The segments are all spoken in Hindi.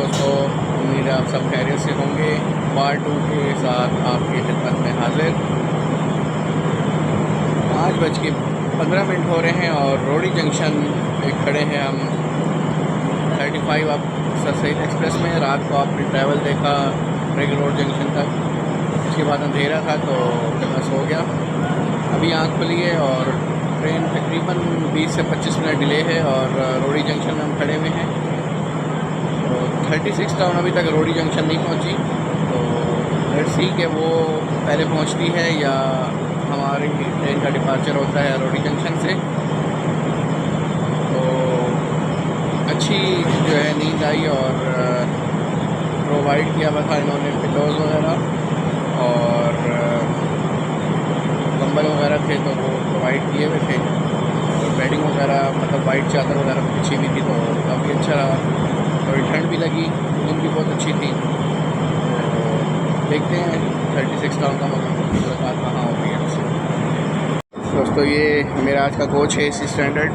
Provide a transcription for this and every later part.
दोस्तों, उम्मीद है आप सब खैरियत से होंगे। पार्ट 2 के साथ आपकी खिदमत में हाजिर। 5:15 हो रहे हैं और रोडी जंक्शन पे खड़े हैं हम। 35 अब सर सईद एक्सप्रेस में। रात को आपने ट्रैवल देखा रिंग रोड जंक्शन तक, उसके बाद अंधेरा था तो मैं सो गया। अभी आँख खुली है और ट्रेन तकरीबन 20 से 25 मिनट डिले है और रोडी जंक्शन में हम खड़े हुए हैं। तो 36 टाउन अभी तक रोडी जंक्शन नहीं पहुंची, तो लेट्स सी कि वो पहले पहुंचती है या हमारी ट्रेन का डिपार्चर होता है रोडी जंक्शन से। तो अच्छी जो है नींद आई और प्रोवाइड किया हुआ था इन्होंने पिलोज़ वगैरह और कंबल वगैरह थे तो वो प्रोवाइड किए हुए थे। और बेडिंग वगैरह मतलब वाइट चादर वगैरह बिछी हुई थी तो काफ़ी अच्छा रहा। थोड़ी ठंड भी लगी, नींद भी बहुत अच्छी थी। तो देखते हैं 36 टाउन का मुलाकात कहाँ होगी हमसे। दोस्तों, ये मेरा आज का कोच है AC स्टैंडर्ड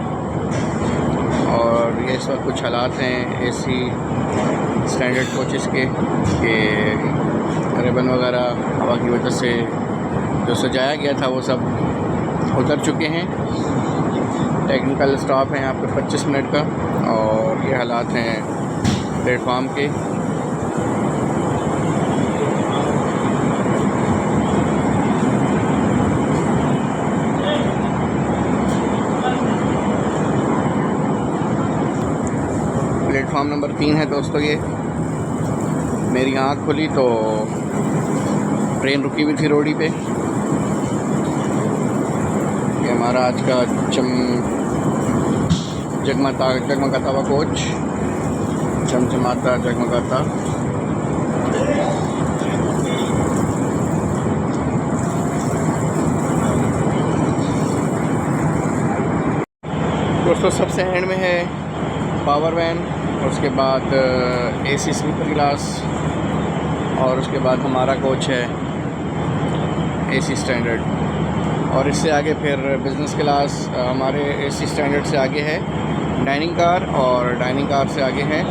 और ये इस वक्त कुछ हालात हैं AC स्टैंडर्ड कोचेस के रिबन वगैरह हवा की वजह से जो सजाया गया था वो सब उतर चुके हैं। टेक्निकल स्टॉप है यहाँ पे 25 मिनट का और ये हालात हैं प्लेटफार्म के। प्लेटफार्म नंबर 3 है दोस्तों। ये मेरी आँख खुली तो ट्रेन रुकी हुई थी रोडी पे। ये हमारा आज का जगमगाता हुआ कोच, चमचमाता जगमगाता। दोस्तों, सबसे एंड में है पावर वैन और उसके बाद AC स्लीपर क्लास और उसके बाद हमारा कोच है AC स्टैंडर्ड और इससे आगे फिर बिज़नेस क्लास। हमारे AC स्टैंडर्ड से आगे है डाइनिंग कार और डाइनिंग कार से आगे है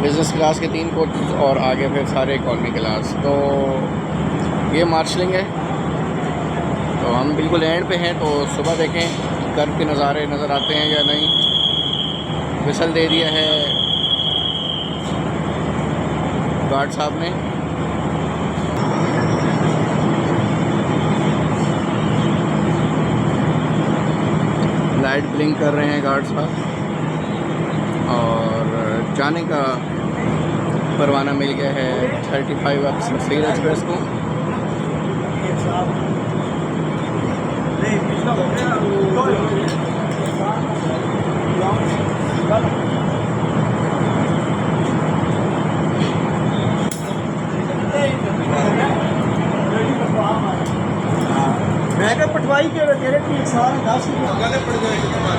बिज़नेस क्लास के 3 कोच और आगे फिर सारे इकॉनमी क्लास। तो ये मार्शलिंग है। तो हम बिल्कुल एंड पे हैं, तो सुबह देखें कर्व के नज़ारे नज़र आते हैं या नहीं। विसल दे दिया है गार्ड साहब ने। लाइट ब्लिंक कर रहे हैं गार्ड साहब और जाने का परवाना मिल गया है 35 अब सर सईद एक्सप्रेस को।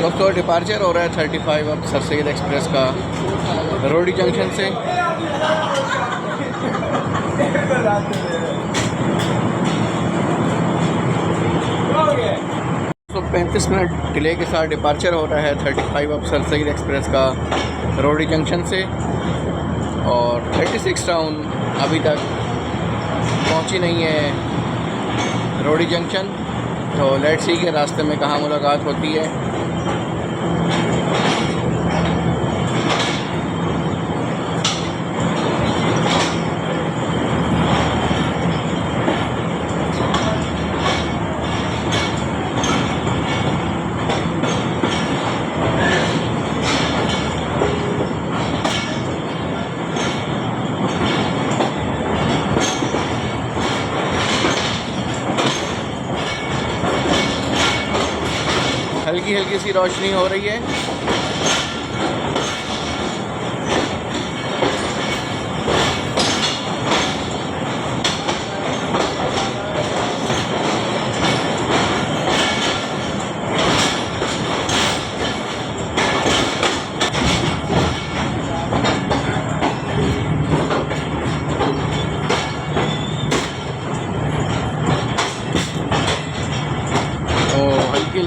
दोस्तों, डिपार्चर हो रहा है 35 अब सर सईद एक्सप्रेस का रोडी जंक्शन से। तो 35 मिनट डिले के साथ डिपार्चर हो रहा है 35 अब सर सईद एक्सप्रेस का रोडी जंक्शन से और 36 टाउन अभी तक पहुंची नहीं है रोडी जंक्शन। तो लेट्स सी के रास्ते में कहाँ मुलाकात होती है। हल्की हल्की सी रोशनी हो रही है।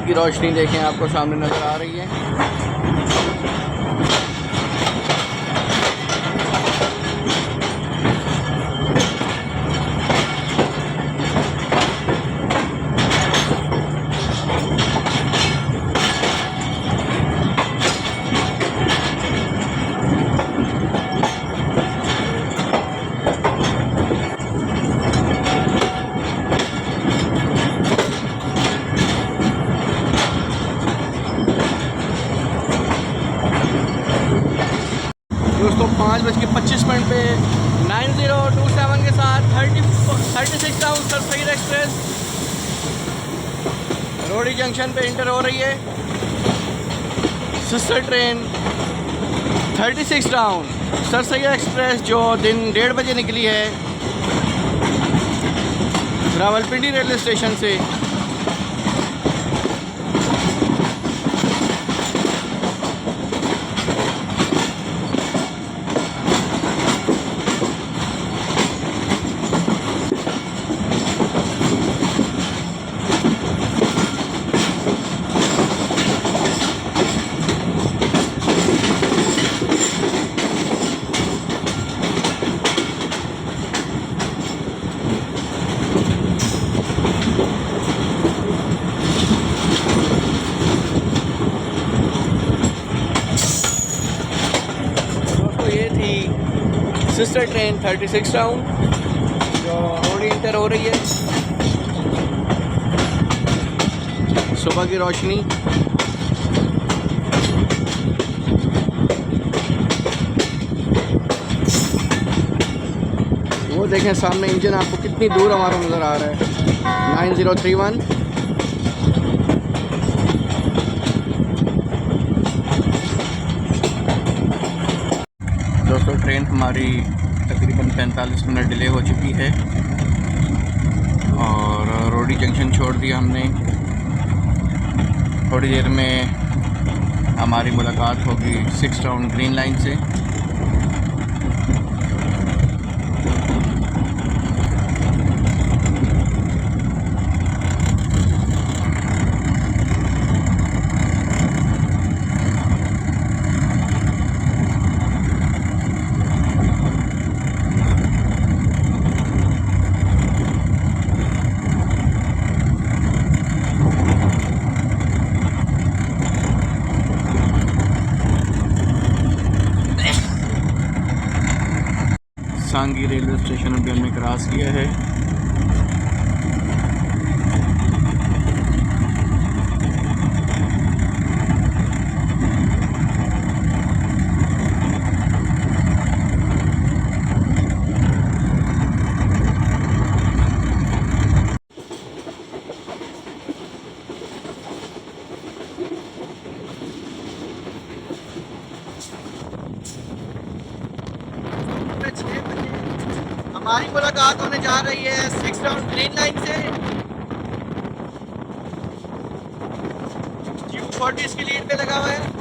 की रोशनी देखें आपको सामने नज़र आ रही है। दोस्तों 5:25 पे 9027 के साथ 36 टाउन सरसईद एक्सप्रेस रोडी जंक्शन पे इंटर हो रही है। सिस्टर ट्रेन 36 टाउन सरसईद एक्सप्रेस जो दिन 1:30 बजे निकली है रावलपिंडी रेलवे स्टेशन से। सिस्टर ट्रेन 36 टाउन जो रोडी इंटर हो रही है। सुबह की रोशनी वो देखें सामने इंजन आपको कितनी दूर हमारा नज़र आ रहा है 9031। दोस्तों ट्रेन हमारी तकरीबन 45 मिनट डिले हो चुकी है और रोडी जंक्शन छोड़ दिया हमने। थोड़ी देर में हमारी मुलाकात होगी 6 टाउन ग्रीन लाइन से। सांगी रेलवे स्टेशन अभी हमने क्रॉस किया है। हमारी मुलाकात होने जा रही है 6 टाउन ग्रीन लाइन से। U40 इसकी लीड पे लगा हुआ है।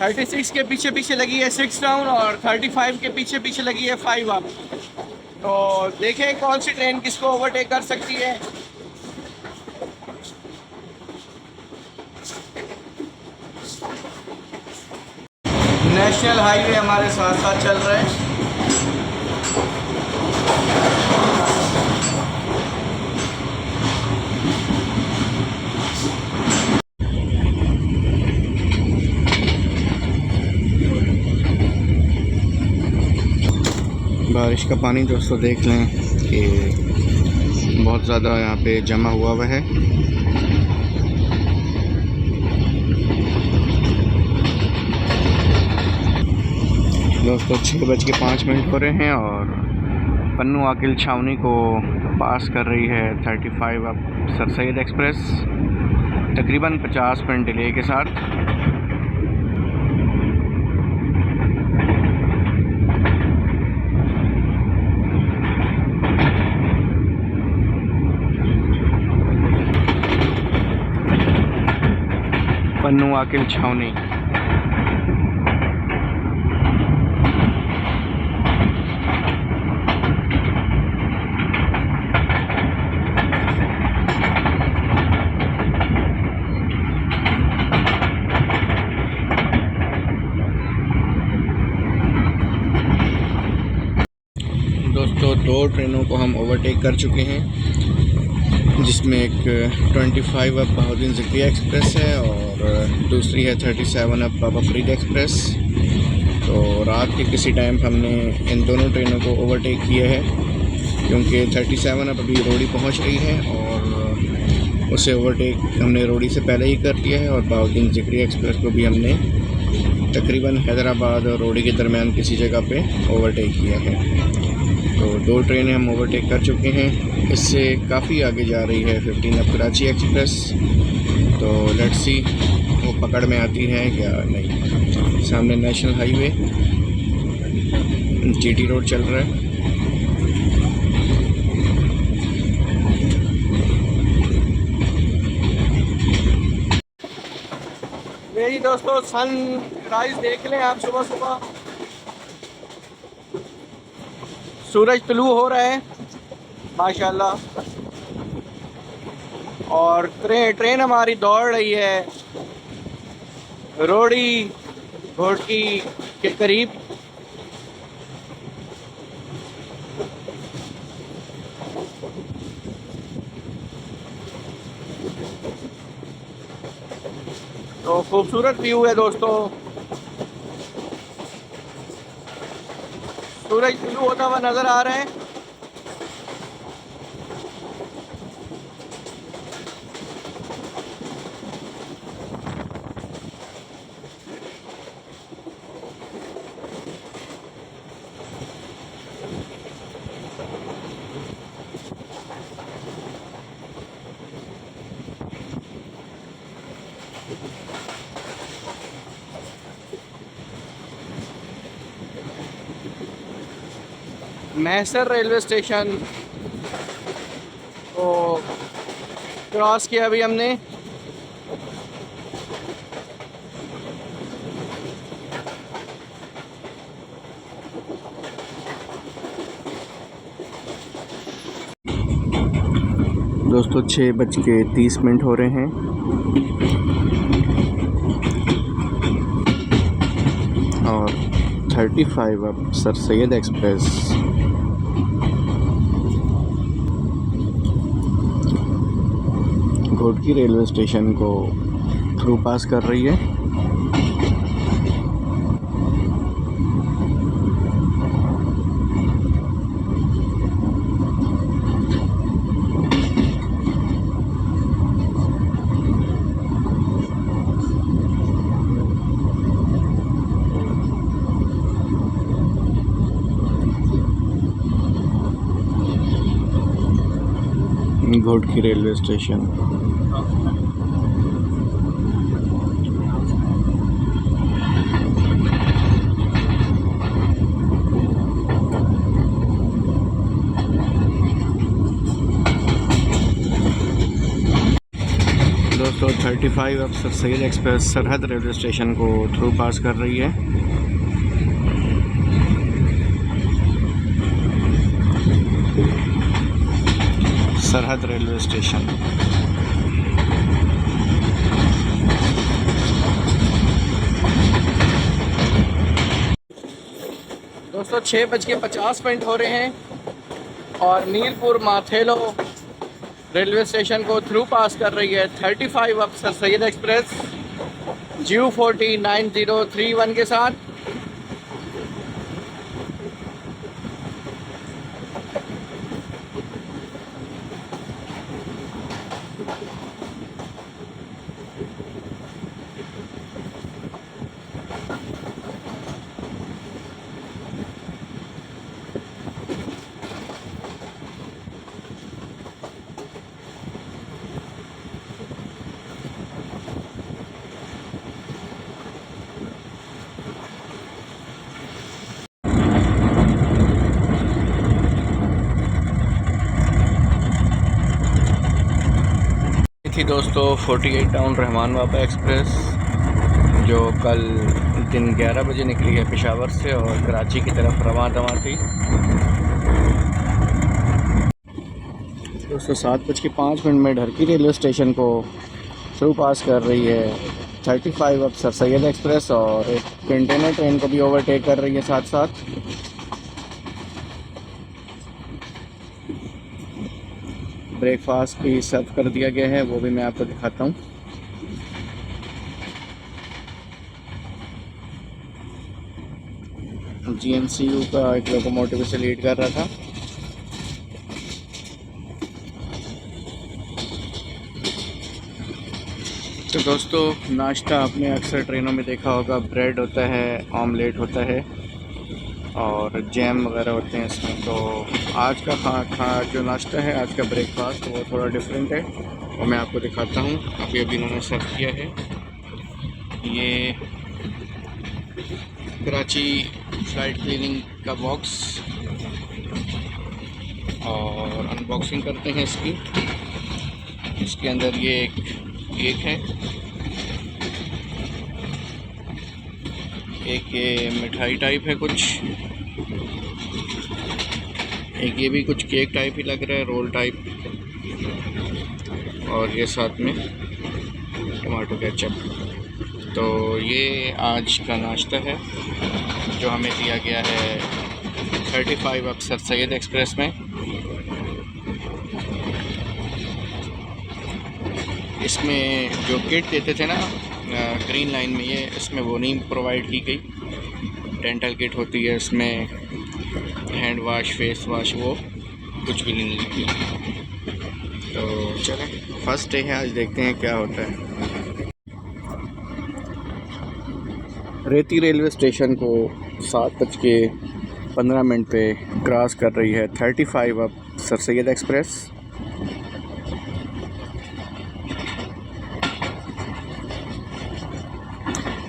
$36 के पीछे पीछे लगी है 6 टाउन और 35 के पीछे पीछे लगी है 5 अप। तो देखें कौन सी ट्रेन किसको ओवरटेक कर सकती है। नेशनल हाईवे हमारे साथ साथ चल रहे हैं। बारिश का पानी दोस्तों देख लें कि बहुत ज़्यादा यहाँ पे जमा हुआ है। दोस्तों 6:05 हो रहे हैं और पन्नू आकिल छावनी को पास कर रही है 35 अब सरसईद एक्सप्रेस तकरीबन 50 मिनट डिले के साथ। पन्नू आकिल छावनी। दोस्तों 2 ट्रेनों को हम ओवरटेक कर चुके हैं। जिसमें एक 25 अप बहाउद्दीन ज़िक्रिया एक्सप्रेस है और दूसरी है 37 अप बाबा फरीद एक्सप्रेस। तो रात के किसी टाइम हमने इन दोनों ट्रेनों को ओवरटेक किया है, क्योंकि 37 अप अभी रोड़ी पहुंच रही है और उसे ओवरटेक हमने रोड़ी से पहले ही कर लिया है, और बहाउद्दीन ज़िक्रिया एक्सप्रेस को भी हमने तकरीबन हैदराबाद और रोड़ी के दरमियान किसी जगह पे ओवरटेक किया है। तो दो ट्रेनें हम ओवरटेक कर चुके हैं। इससे काफ़ी आगे जा रही है 15 अप कराची एक्सप्रेस। तो लेट्स सी वो पकड़ में आती है या नहीं। सामने नेशनल हाईवे जीटी रोड चल रहा है। मेरी दोस्तों सन राइज देख लें आप, सुबह सुबह सूरज तुलू हो रहा है माशाल्लाह, और ट्रेन हमारी दौड़ रही है रोड़ी घोटकी के करीब। तो खूबसूरत व्यू है दोस्तों, सूरज तुलू होता हुआ नज़र आ रहा है। मैसर रेलवे स्टेशन को क्रॉस किया अभी हमने। दोस्तों 6:30 हो रहे हैं और 35 अब sir Syed express Ghotki railway station को थ्रू पास कर रही है। घोटकी रेलवे स्टेशन दोस्तों 35 अब सर सैयद एक्सप्रेस सरहद रेलवे स्टेशन को थ्रू पास कर रही है। सरहद रेलवे स्टेशन दोस्तों 6:50 हो रहे हैं और मीरपुर माथेलो रेलवे स्टेशन को थ्रू पास कर रही है 35 अब सर सैयद एक्सप्रेस GU40 9031 के साथ। थी दोस्तों 48 टाउन रहमान बाबा एक्सप्रेस, जो कल दिन 11 बजे निकली है पेशावर से और कराची की तरफ रवां दवा थी। दोस्तों 7:05 में ढरकी रेलवे स्टेशन को थ्रू पास कर रही है 35 अब सर सैयद एक्सप्रेस और एक कंटेनर ट्रेन को भी ओवरटेक कर रही है साथ साथ। ब्रेकफास्ट भी सर्व कर दिया गया है, वो भी मैं आपको दिखाता हूँ। GNCU का एक लोकोमोटिव से लीड कर रहा था। तो दोस्तों, नाश्ता आपने अक्सर ट्रेनों में देखा होगा, ब्रेड होता है, ऑमलेट होता है और जैम वगैरह होते हैं इसमें। तो आज का जो नाश्ता है, आज का ब्रेकफास्ट, वो थोड़ा डिफरेंट है और मैं आपको दिखाता हूँ। अभी इन्होंने सर्व किया है। ये कराची फ्लाइट क्लीनिंग का बॉक्स, और अनबॉक्सिंग करते हैं इसकी। इसके अंदर ये एक केक है, एक ये मिठाई टाइप है कुछ, एक ये भी कुछ केक टाइप ही लग रहा है, रोल टाइप, और ये साथ में टमाटो केचप। तो ये आज का नाश्ता है जो हमें दिया गया है 35 अब सर सैयद एक्सप्रेस में। इसमें जो किट देते थे ना ग्रीन लाइन में, ये इसमें वो नहीं प्रोवाइड की गई। डेंटल किट होती है, इसमें हैंड वाश, फेस वाश, वो कुछ भी नहीं मिलती। तो चलें, फर्स्ट डे है आज, देखते हैं क्या होता है। रेती रेलवे स्टेशन को 7:15 पे क्रॉस कर रही है 35 अब सर सैयद एक्सप्रेस।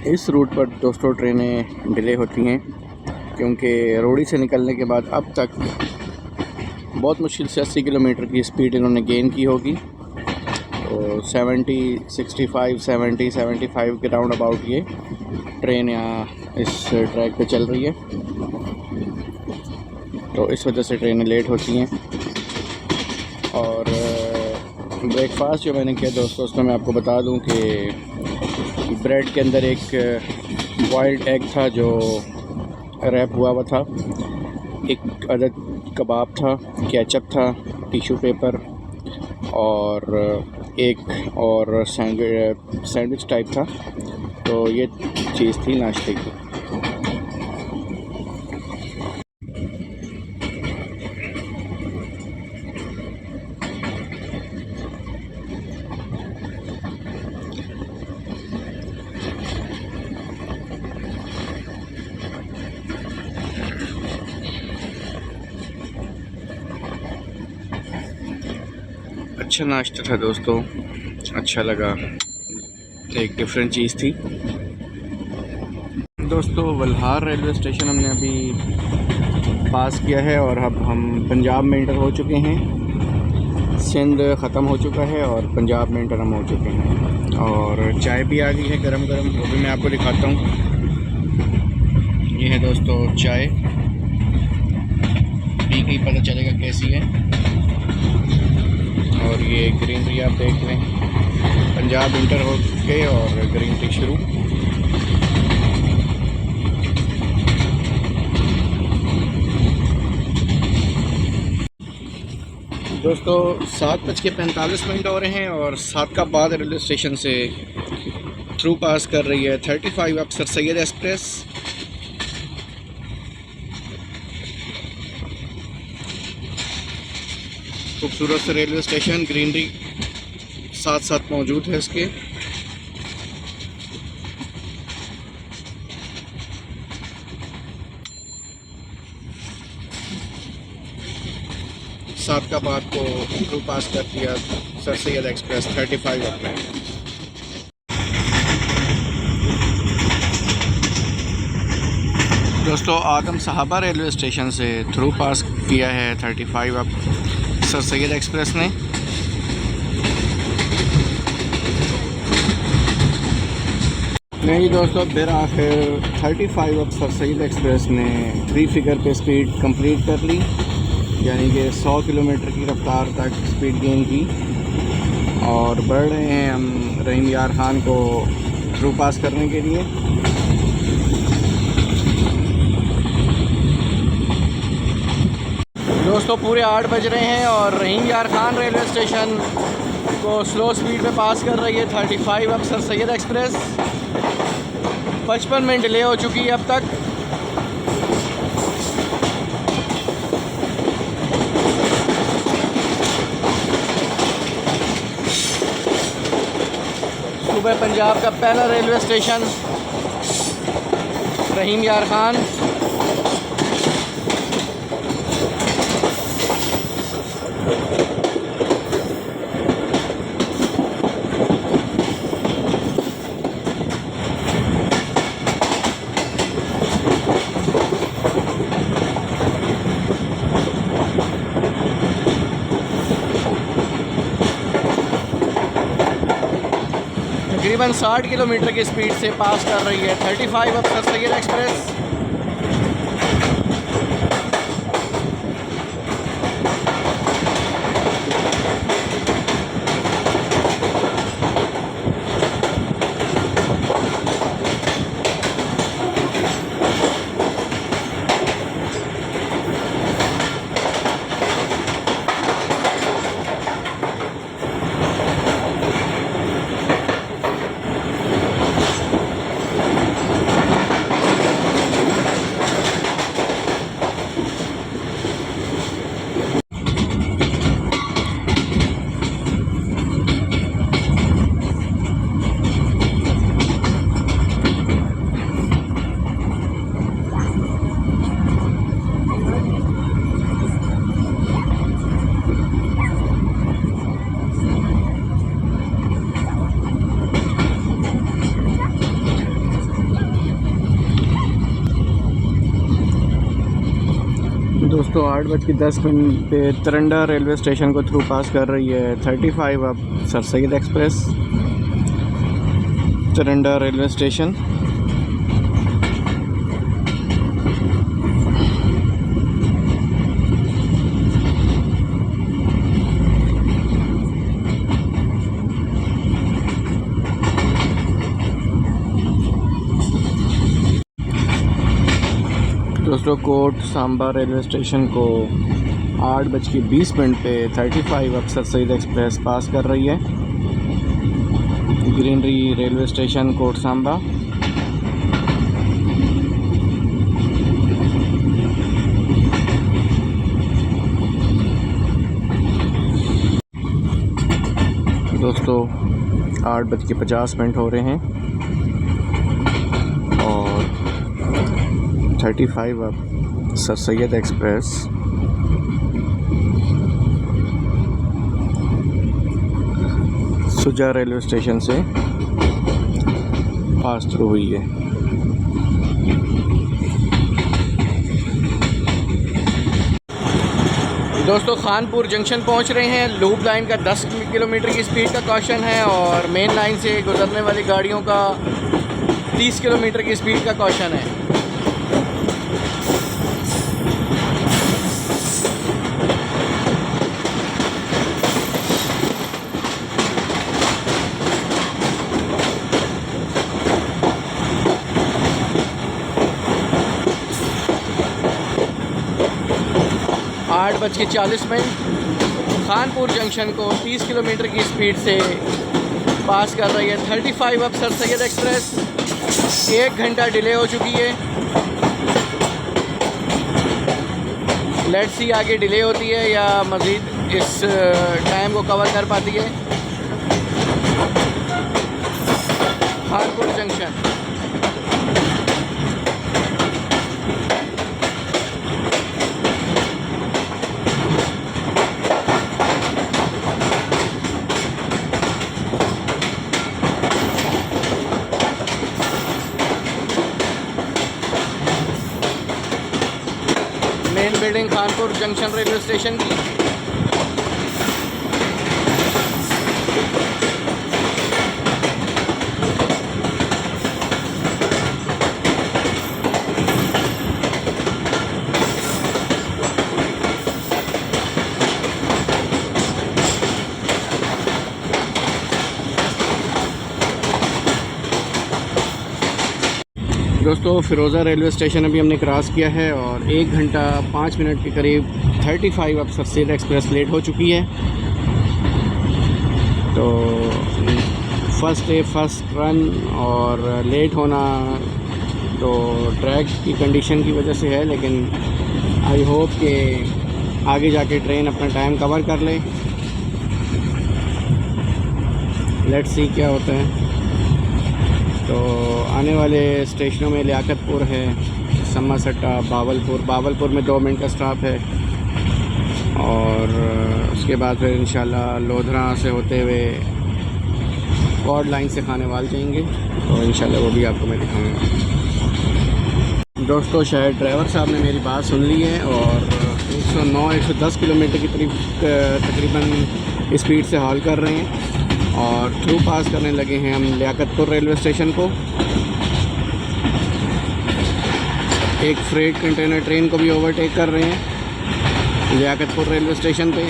इस रूट पर दोस्तों ट्रेनें डिले होती हैं क्योंकि रोड़ी से निकलने के बाद अब तक बहुत मुश्किल से 80 किलोमीटर की स्पीड इन्होंने गेन की होगी। तो 75 के राउंड अबाउट ये ट्रेन यहाँ इस ट्रैक पे चल रही है। तो इस वजह से ट्रेनें लेट होती हैं। और ब्रेकफास्ट जो मैंने किया दोस्तों, उसमें मैं आपको बता दूं कि ब्रेड के अंदर एक बॉइल्ड एग था जो रैप हुआ था, एक अदद कबाब था, केचप था, टिश्यू पेपर, और एक और सैंडविच टाइप था। तो ये चीज़ थी नाश्ते की। अच्छा नाश्ता था दोस्तों, अच्छा लगा, एक डिफरेंट चीज़ थी। दोस्तों, वल्हार रेलवे स्टेशन हमने अभी पास किया है और अब हम पंजाब में इंटर हो चुके हैं। सिंध ख़त्म हो चुका है और पंजाब में इंटर हम हो चुके हैं। और चाय भी आ गई है गरम गरम, वो भी मैं आपको दिखाता हूँ। ये है दोस्तों चाय, पी के पता चलेगा कैसी है। और ये ग्रीनरी आप देख लें, पंजाब इंटर हो गए और ग्रीन टी शुरू। दोस्तों 7:45 हो रहे हैं और 7 का बाद रेलवे स्टेशन से थ्रू पास कर रही है 35 अब सर सैयद एक्सप्रेस। खूबसूरत से रेलवे स्टेशन, ग्रीनरी साथ साथ मौजूद है इसके। सात का बाद को थ्रू पास कर दिया सर सैयद एक्सप्रेस 35 अब में। दोस्तों आदम साहबा रेलवे स्टेशन से थ्रू पास किया है 35 अब सर सैयद एक्सप्रेस ने। नहीं दोस्तों, फिर आखिर 35 अब सर सैयद एक्सप्रेस ने 3 फिगर पे स्पीड कंप्लीट कर ली, यानी कि 100 किलोमीटर की रफ्तार तक स्पीड गेन की। और बढ़ रहे हैं हम रहीम यार खान को थ्रू पास करने के लिए। दोस्तों पूरे 8 बज रहे हैं और रहीम यार खान रेलवे स्टेशन को स्लो स्पीड में पास कर रही है 35 अब sir Syed express. 55 minute delay हो चुकी है अब तक। सुबह पंजाब का पहला रेलवे स्टेशन रहीम यार खान। तकरीबन 60 किलोमीटर की स्पीड से पास कर रही है 35 अब सर सैयद एक्सप्रेस। दोस्तों 8:10 पे तिरंडा रेलवे स्टेशन को थ्रू पास कर रही है 35 अब sir Syed express. Tiranda railway station. दोस्तों कोट सांबा रेलवे स्टेशन को 8:20 पे 35 अब सर सैयद एक्सप्रेस पास कर रही है। ग्रीनरी रेलवे स्टेशन कोट सांबा। दोस्तों 8:50 हो रहे हैं और 35 अब सर सैयद एक्सप्रेस सुजा रेलवे स्टेशन से पास थ्रू हुई है। दोस्तों खानपुर जंक्शन पहुंच रहे हैं। लूप लाइन का 10 किलोमीटर की स्पीड का कॉशन है और मेन लाइन से गुजरने वाली गाड़ियों का 30 किलोमीटर की स्पीड का कॉशन है। 8:40 खानपुर जंक्शन को 30 किलोमीटर की स्पीड से पास कर रही है 35 अब सर सैयद एक्सप्रेस। 1 घंटा डिले हो चुकी है। लेट्स सी आगे डिले होती है या मज़ीद इस टाइम को कवर कर पाती है। Khanpur junction main building Khanpur junction railway station की। दोस्तों फ़िरोज़ा रेलवे स्टेशन अभी हमने क्रॉस किया है और 1 घंटा 5 मिनट के करीब 35 अब सरसैद एक्सप्रेस लेट हो चुकी है। तो फ़र्स्ट डे फर्स्ट रन और लेट होना तो ट्रैक की कंडीशन की वजह से है, लेकिन आई होप कि आगे जाके ट्रेन अपना टाइम कवर कर ले। लेट्स सी क्या होता है। तो आने वाले स्टेशनों में लियाकतपुर है, सम्मासट्टा, बावलपुर में 2 मिनट का स्टॉप है और उसके बाद फिर इंशाल्लाह लोधरा से होते हुए कॉर्ड लाइन से खानेवाल जाएंगे, तो इंशाल्लाह वो भी आपको मैं दिखाऊंगा। दोस्तों शायद ड्राइवर साहब ने मेरी बात सुन ली है और 109-110 किलोमीटर की तकरीबन स्पीड से हॉल कर रहे हैं और थ्रू पास करने लगे हैं हम लियाकतपुर रेलवे स्टेशन को। एक फ्रेट कंटेनर ट्रेन को भी ओवरटेक कर रहे हैं लियाकतपुर रेलवे स्टेशन पे।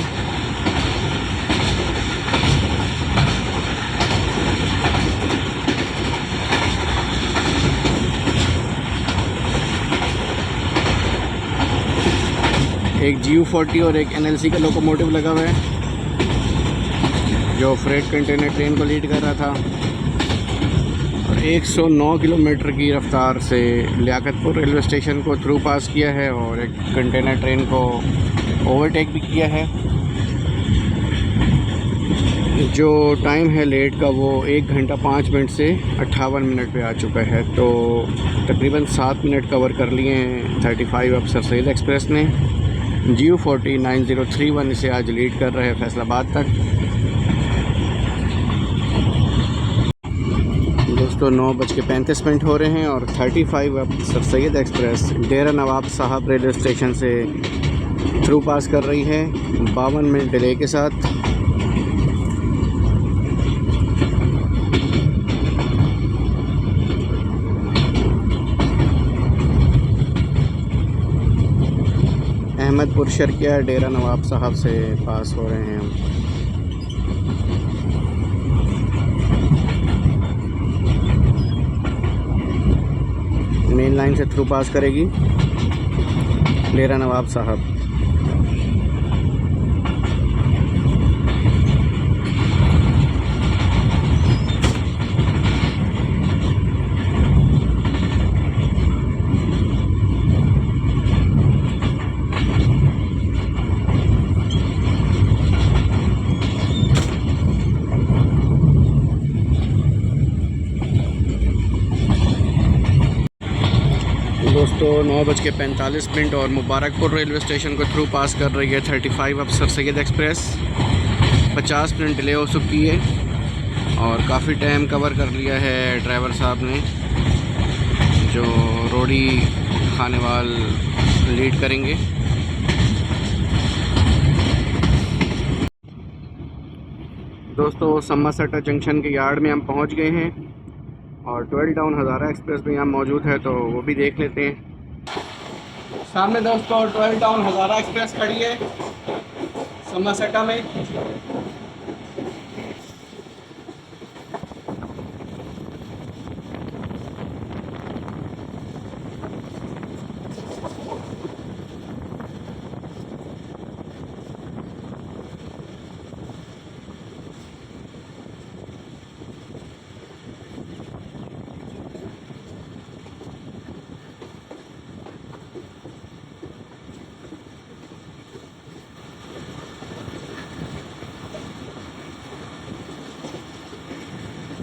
एक GU40 और एक NLC का लोकोमोटिव लगा हुआ है जो फ्रेट कंटेनर ट्रेन को लीड कर रहा था और 109 किलोमीटर की रफ़्तार से लियाकतपुर रेलवे स्टेशन को थ्रू पास किया है और एक कंटेनर ट्रेन को ओवरटेक भी किया है। जो टाइम है लेट का वो 1 घंटा 5 मिनट से 58 मिनट पे आ चुका है। तो तकरीबन 7 मिनट कवर कर लिए हैं 35 अब सरसैद एक्सप्रेस ने। GU40 9031 इसे आज लीड कर रहे हैं फैसलाबाद तक। दोस्तों 9:35 हो रहे हैं और 35 अब सरसैद एक्सप्रेस डेरा नवाब साहब रेलवे स्टेशन से थ्रू पास कर रही है 52 मिनट डिले के साथ। अहमदपुर शर्किया डेरा नवाब साहब से पास हो रहे हैं हम। मेन लाइन से थ्रू पास करेगी डेरा नवाब साहब। दोस्तों 9:45 और मुबारकपुर रेलवे स्टेशन को थ्रू पास कर रही है 35 अब सरसैद एक्सप्रेस। 50 मिनट डिले हो चुकी है और काफ़ी टाइम कवर कर लिया है ड्राइवर साहब ने जो रोडी खानेवाल लीड करेंगे। दोस्तों सम्मासट्टा जंक्शन के यार्ड में हम पहुंच गए हैं और 12 टाउन हज़ारा एक्सप्रेस भी यहाँ मौजूद है, तो वो भी देख लेते हैं। सामने दोस्तों 12 टाउन हज़ारा एक्सप्रेस खड़ी है सम्मासट्टा में।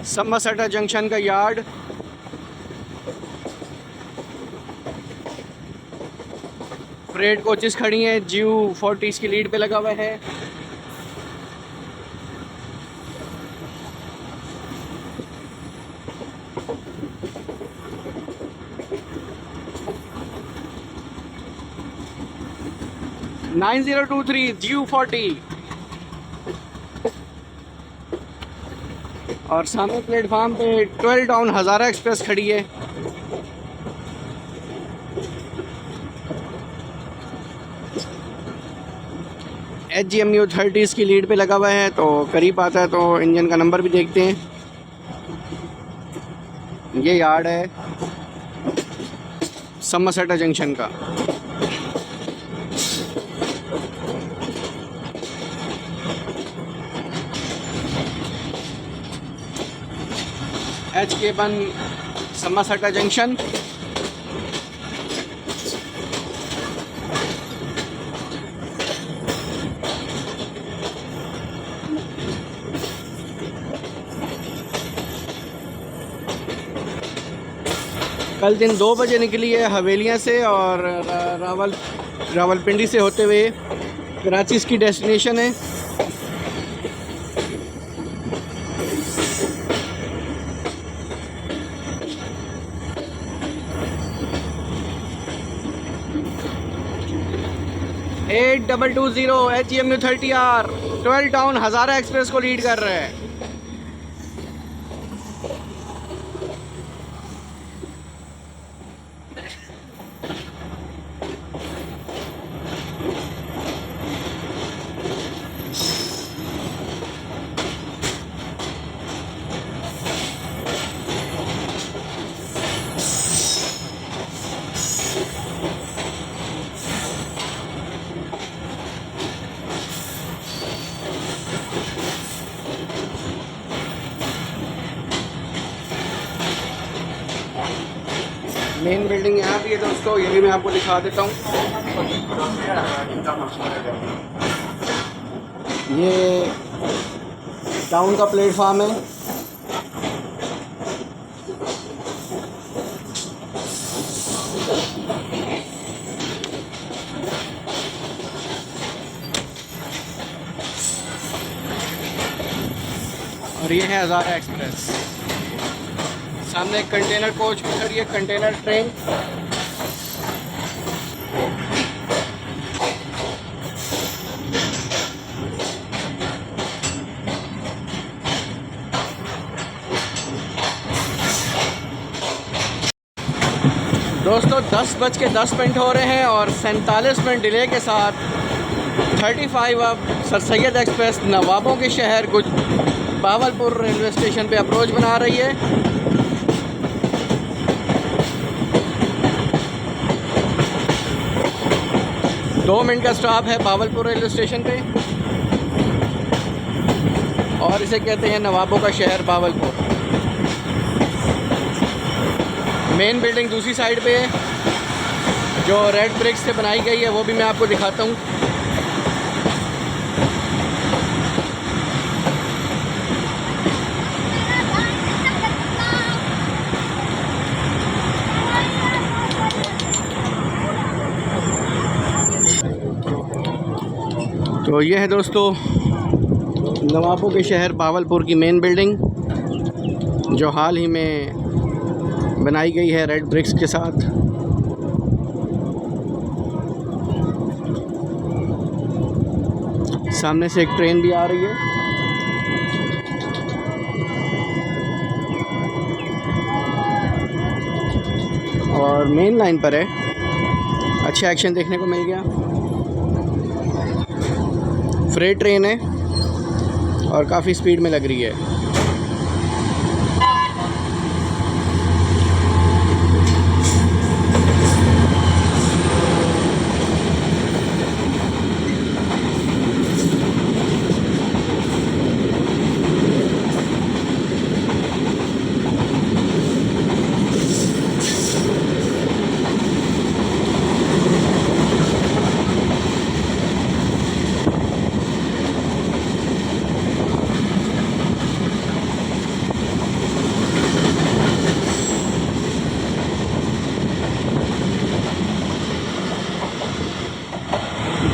सम्मासट्टा जंक्शन का यार्ड फ्रेट कोचेस खड़ी हैं, GU40 की लीड पे लगा हुआ है। (9023) GU40 और सामने प्लेटफार्म पे 12 टाउन हज़ारा एक्सप्रेस खड़ी है। HGMU 30 की लीड पे लगा हुआ है, तो करीब आता है तो इंजन का नंबर भी देखते हैं। ये यार्ड है समरसेटा जंक्शन का। HK1 समरसेटा junction. कल दिन 2 बजे निकली है हवेलियाँ से और रावलपिंडी से होते हुए कराची इसकी डेस्टिनेशन है। HEMU 30R 12 टाउन हज़ारा एक्सप्रेस को लीड कर रहे हैं। मेन बिल्डिंग यहाँ भी है दोस्तों, ये भी मैं आपको दिखा देता हूँ। ये टाउन का प्लेटफार्म है। और ये है हज़ारा एक्सप्रेस। सामने एक कंटेनर कोच भी खड़ी है, कंटेनर ट्रेन। दोस्तों 10:10 हो रहे हैं और 47 मिनट डिले के साथ 35 अब सर सैयद एक्सप्रेस नवाबों के शहर कुछ बावलपुर रेलवे स्टेशन पे अप्रोच बना रही है। दो मिनट का स्टॉप है बावलपुर रेलवे स्टेशन पे और इसे कहते हैं नवाबों का शहर बावलपुर। मेन बिल्डिंग दूसरी साइड पे है जो रेड ब्रिक्स से बनाई गई है, वो भी मैं आपको दिखाता हूँ। तो ये है दोस्तों नवाबों के शहर बावलपुर की मेन बिल्डिंग जो हाल ही में बनाई गई है रेड ब्रिक्स के साथ। सामने से एक ट्रेन भी आ रही है। और मेन लाइन पर है। अच्छा एक्शन देखने को मिल गया। फ्रेट ट्रेन है और काफ़ी स्पीड में लग रही है।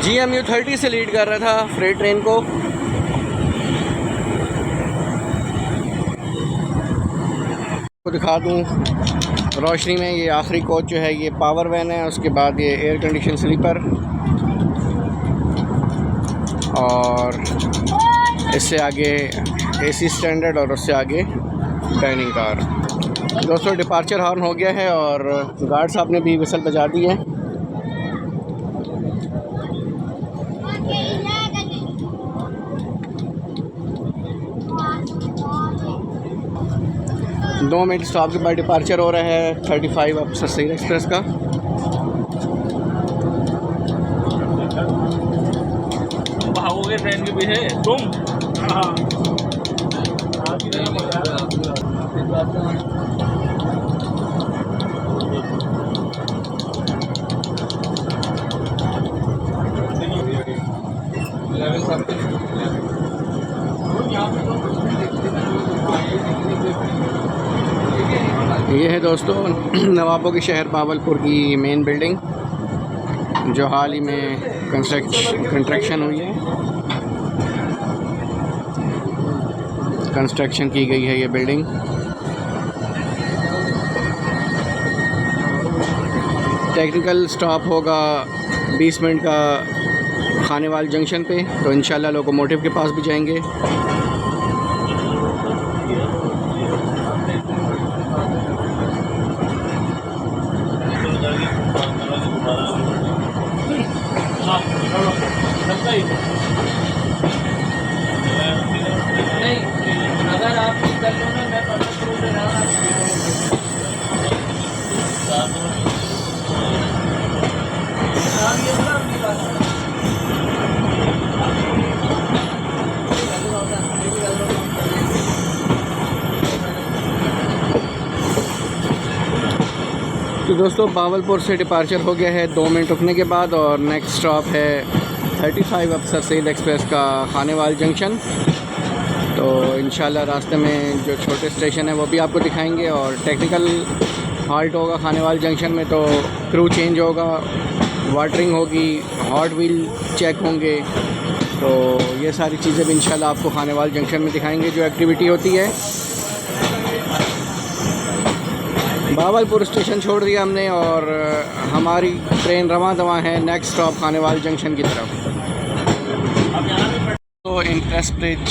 GMU 30 से लीड कर रहा था फ्रेट ट्रेन को। दिखा दूं रोशनी में, ये आखिरी कोच जो है ये पावर वैन है, उसके बाद ये एयर कंडीशन स्लीपर और इससे आगे AC स्टैंडर्ड और उससे आगे डाइनिंग कार। दोस्तों डिपार्चर हॉर्न हो गया है और गार्ड साहब ने भी विसल बजा दी है। 2 मिनट स्टॉप के बाद डिपार्चर हो रहा है 35 अब सर सईद एक्सप्रेस का। भागोगे ट्रेन के पीछे तुम? हाँ ये है दोस्तों नवाबों के शहर बावलपुर की मेन बिल्डिंग, जो हाल ही में कंस्ट्रक्शन हुई है, कंस्ट्रक्शन की गई है ये बिल्डिंग। टेक्निकल स्टॉप होगा 20 मिनट का खानेवाल जंक्शन पे, तो इंशाल्लाह लोकोमोटिव के पास भी जाएंगे। नहीं, अगर आप कर लो ना, मैं तो दोस्तों बावलपुर से डिपार्चर हो गया है 2 मिनट रुकने के बाद, और नेक्स्ट स्टॉप है 35 अब सर सईद एक्सप्रेस का खानेवाल जंक्शन। तो इंशाल्लाह रास्ते में जो छोटे स्टेशन है वो भी आपको दिखाएंगे, और टेक्निकल हॉल्ट होगा खानेवाल जंक्शन में, तो क्रू चेंज होगा, वाटरिंग होगी, हॉट व्हील चेक होंगे। तो ये सारी चीज़ें भी इंशाल्लाह आपको खानेवाल जंक्शन में दिखाएंगे जो एक्टिविटी होती है। बावलपुर स्टेशन छोड़ दिया हमने और हमारी ट्रेन रवां दवां है नेक्स्ट स्टॉप खानेवाल जंक्शन की तरफ। तो इम्प्रेस ब्रिज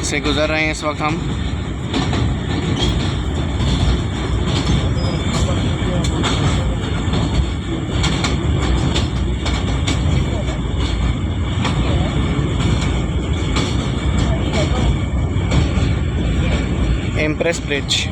से गुज़र रहे हैं इस वक्त हम। इम्प्रेस ब्रिज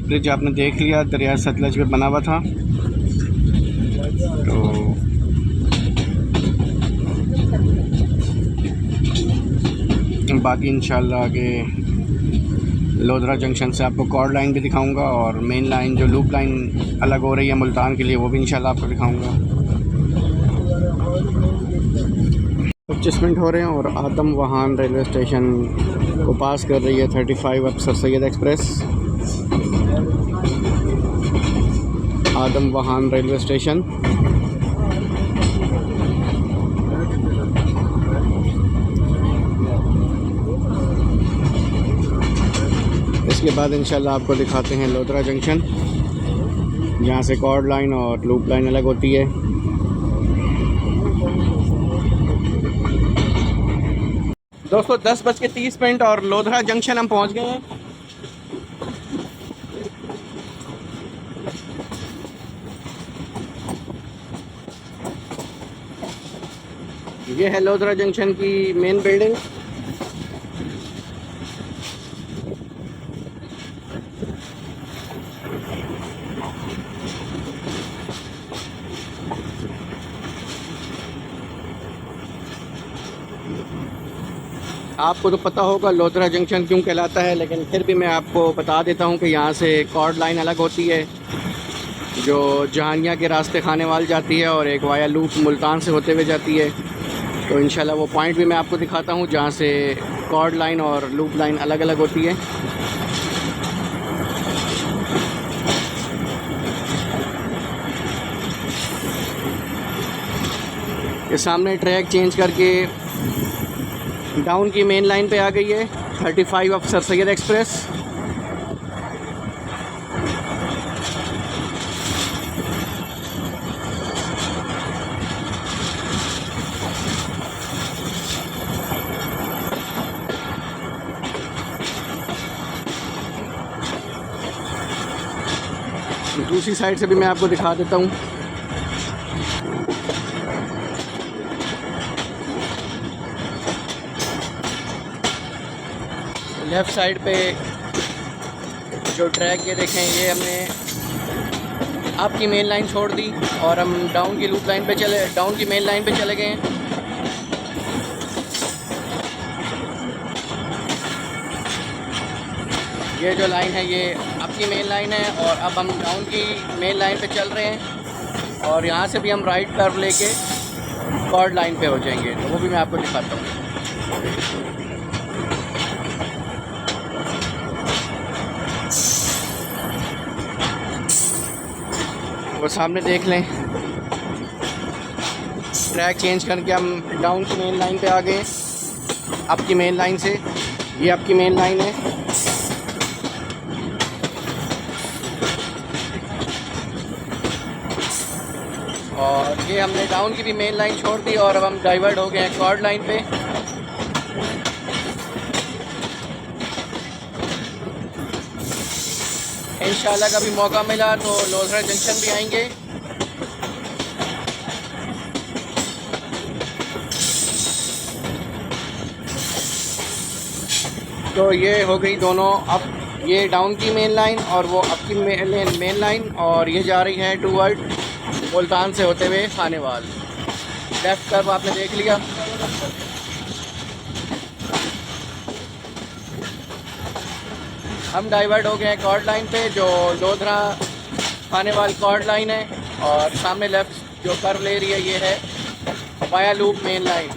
ब्रिज आपने देख लिया, दरिया सतलज पे बना हुआ था। तो बाकी इंशाल्लाह आगे लोधरा जंक्शन से आपको कॉर्ड लाइन भी दिखाऊंगा, और मेन लाइन जो लूप लाइन अलग हो रही है मुल्तान के लिए वो भी इंशाल्लाह आपको दिखाऊंगा। 25 मिनट हो रहे हैं और आदम वहान रेलवे स्टेशन को पास कर रही है 35 अब सर सैयद एक्सप्रेस। आदम वहान रेलवे स्टेशन। इसके बाद इंशाल्लाह आपको दिखाते हैं लोधरा जंक्शन, जहाँ से कॉर्ड लाइन और लूप लाइन अलग होती है। दोस्तों 10:30 और लोधरा जंक्शन हम पहुँच गए हैं। ये है लोधरा जंक्शन की मेन बिल्डिंग। आपको तो पता होगा लोधरा जंक्शन क्यों कहलाता है, लेकिन फिर भी मैं आपको बता देता हूँ कि यहाँ से कॉर्ड लाइन अलग होती है जो जहानिया के रास्ते खानेवाल जाती है, और एक वाया लूप मुल्तान से होते हुए जाती है। तो इंशाल्लाह वो पॉइंट भी मैं आपको दिखाता हूँ जहाँ से कॉर्ड लाइन और लूप लाइन अलग अलग होती है। ये सामने ट्रैक चेंज करके डाउन की मेन लाइन पे आ गई है 35 अब सर सैयद एक्सप्रेस। दूसरी साइड से भी मैं आपको दिखा देता हूँ। लेफ़्ट साइड पे जो ट्रैक ये देखें, ये हमने आपकी मेन लाइन छोड़ दी और हम डाउन की लूप लाइन पे चले, डाउन की मेन लाइन पे चले गए हैं। ये जो लाइन है ये आपकी मेन लाइन है और अब हम डाउन की मेन लाइन पे चल रहे हैं और यहाँ से भी हम राइट कर्व लेके कॉर्ड लाइन पे हो जाएंगे, तो वो भी मैं आपको दिखाता हूँ। वो सामने देख लें, ट्रैक चेंज करके हम डाउन की मेन लाइन पे आ गए आपकी मेन लाइन से। ये आपकी मेन लाइन है और ये हमने डाउन की भी मेन लाइन छोड़ दी और अब हम डाइवर्ट हो गए हैं कॉर्ड लाइन पे। इंशाल्लाह कभी मौका मिला तो लोधरा जंक्शन भी आएंगे। तो ये हो गई दोनों, अब ये डाउन की मेन लाइन और वो आपकी मेन लाइन, और ये जा रही है टूवर्ड मुल्तान से होते हुए खानेवाल। लेफ़्ट कर्व आपने देख लिया। हम डाइवर्ट हो गए हैं कॉर्ड लाइन पे, जो लोधरा खानेवाल कॉर्ड लाइन है, और सामने लेफ़्ट जो कर्व ले रही है ये है वाया लूप मेन लाइन।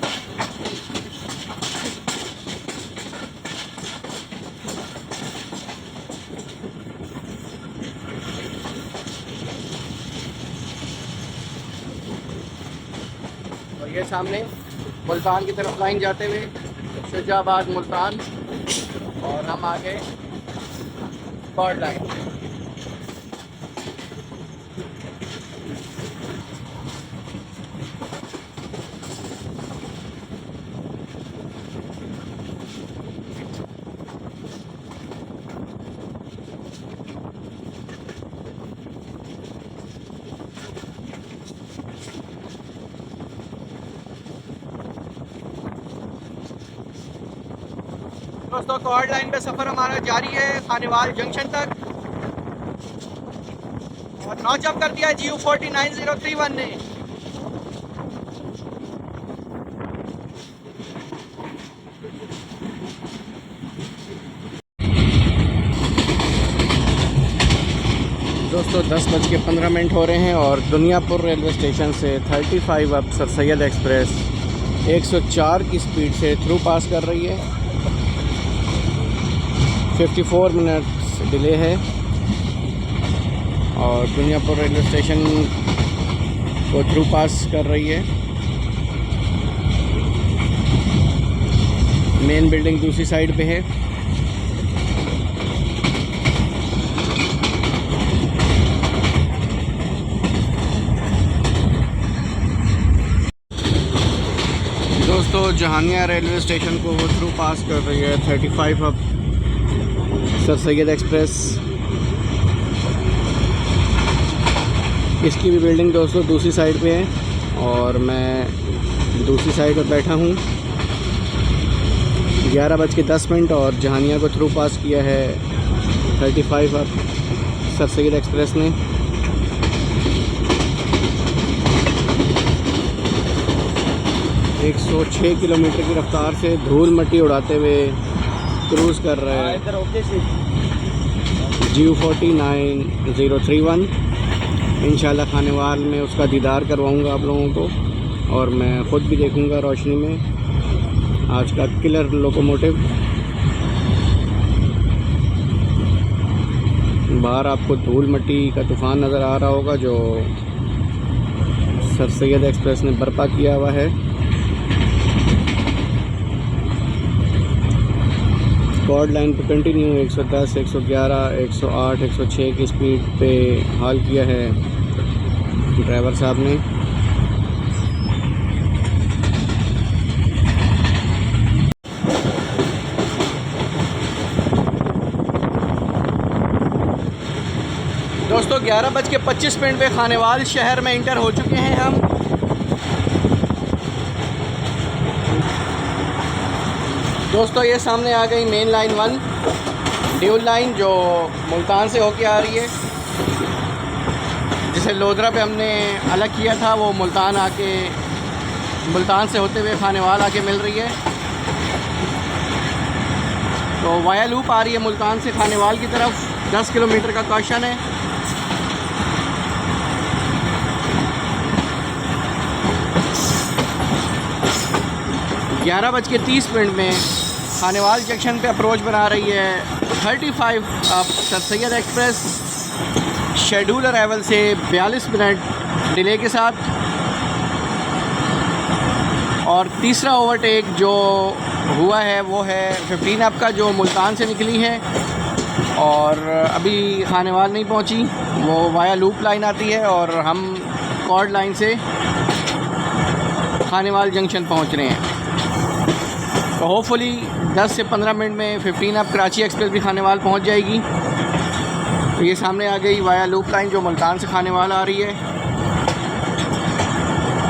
ये सामने मुल्तान की तरफ लाइन जाते हुए शुजाबाद मुल्तान, और हम आगे कॉर्ड लाइन। दोस्तों कॉर्ड लाइन पे सफ़र हमारा जारी है खानेवाल जंक्शन तक, और नॉच अप कर दिया है GU 49031 ने। दोस्तों 10:15 हो रहे हैं और दुनियापुर रेलवे स्टेशन से 35 अब सर सैयद एक्सप्रेस 104 की स्पीड से थ्रू पास कर रही है। 54 मिनट्स डिले है और दुनियापुर रेलवे स्टेशन को थ्रू पास कर रही है। मेन बिल्डिंग दूसरी साइड पे है। दोस्तों जहानिया रेलवे स्टेशन को वो थ्रू पास कर रही है 35 अब सर सैयद एक्सप्रेस। इसकी भी बिल्डिंग दोस्तों दूसरी साइड पे है और मैं दूसरी साइड पर बैठा हूँ। 11:10 और जहानिया को थ्रू पास किया है 35 अब सर सैयद एक्सप्रेस ने। एक 106 किलोमीटर की रफ्तार से धूल मट्टी उड़ाते हुए क्रूज़ कर रहे हैं GU 49031। इंशाल्लाह खानेवाल में उसका दीदार करवाऊंगा आप लोगों को, और मैं ख़ुद भी देखूंगा रोशनी में आज का किलर लोकोमोटिव। बाहर आपको धूल मट्टी का तूफ़ान नज़र आ रहा होगा जो सर सैयद एक्सप्रेस ने बर्पा किया हुआ है। कॉर्ड लाइन पे कंटिन्यू 110, 111, 108, 106 की स्पीड पे हाल किया है ड्राइवर साहब ने। दोस्तों 11:25 पे खानेवाल शहर में इंटर हो चुके हैं हम। दोस्तों ये सामने आ गई मेन लाइन 1 ड्यूल लाइन जो मुल्तान से होके आ रही है, जिसे लोधरा पे हमने अलग किया था, वो मुल्तान से होते हुए खानेवाल आके मिल रही है। तो वाया लूप आ रही है मुल्तान से खानेवाल की तरफ। 10 किलोमीटर का कॉशन है। ग्यारह बज के 30 मिनट में खानेवाल जंक्शन पे अप्रोच बना रही है 35 अब sir Syed express schedule arrival से 42 मिनट डिले के साथ। और तीसरा ओवरटेक जो हुआ है वो है 15 अप का, जो मुल्तान से निकली है और अभी खानेवाल नहीं पहुंची। वो वाया लूप लाइन आती है और हम कॉर्ड लाइन से खानेवाल जंक्शन पहुंच रहे हैं। तो होपफुली 10 से 15 मिनट में 15 अप कराची एक्सप्रेस भी खानेवाल पहुंच जाएगी। तो ये सामने आ गई वाया लूप लाइन जो मुल्तान से खानेवाल आ रही है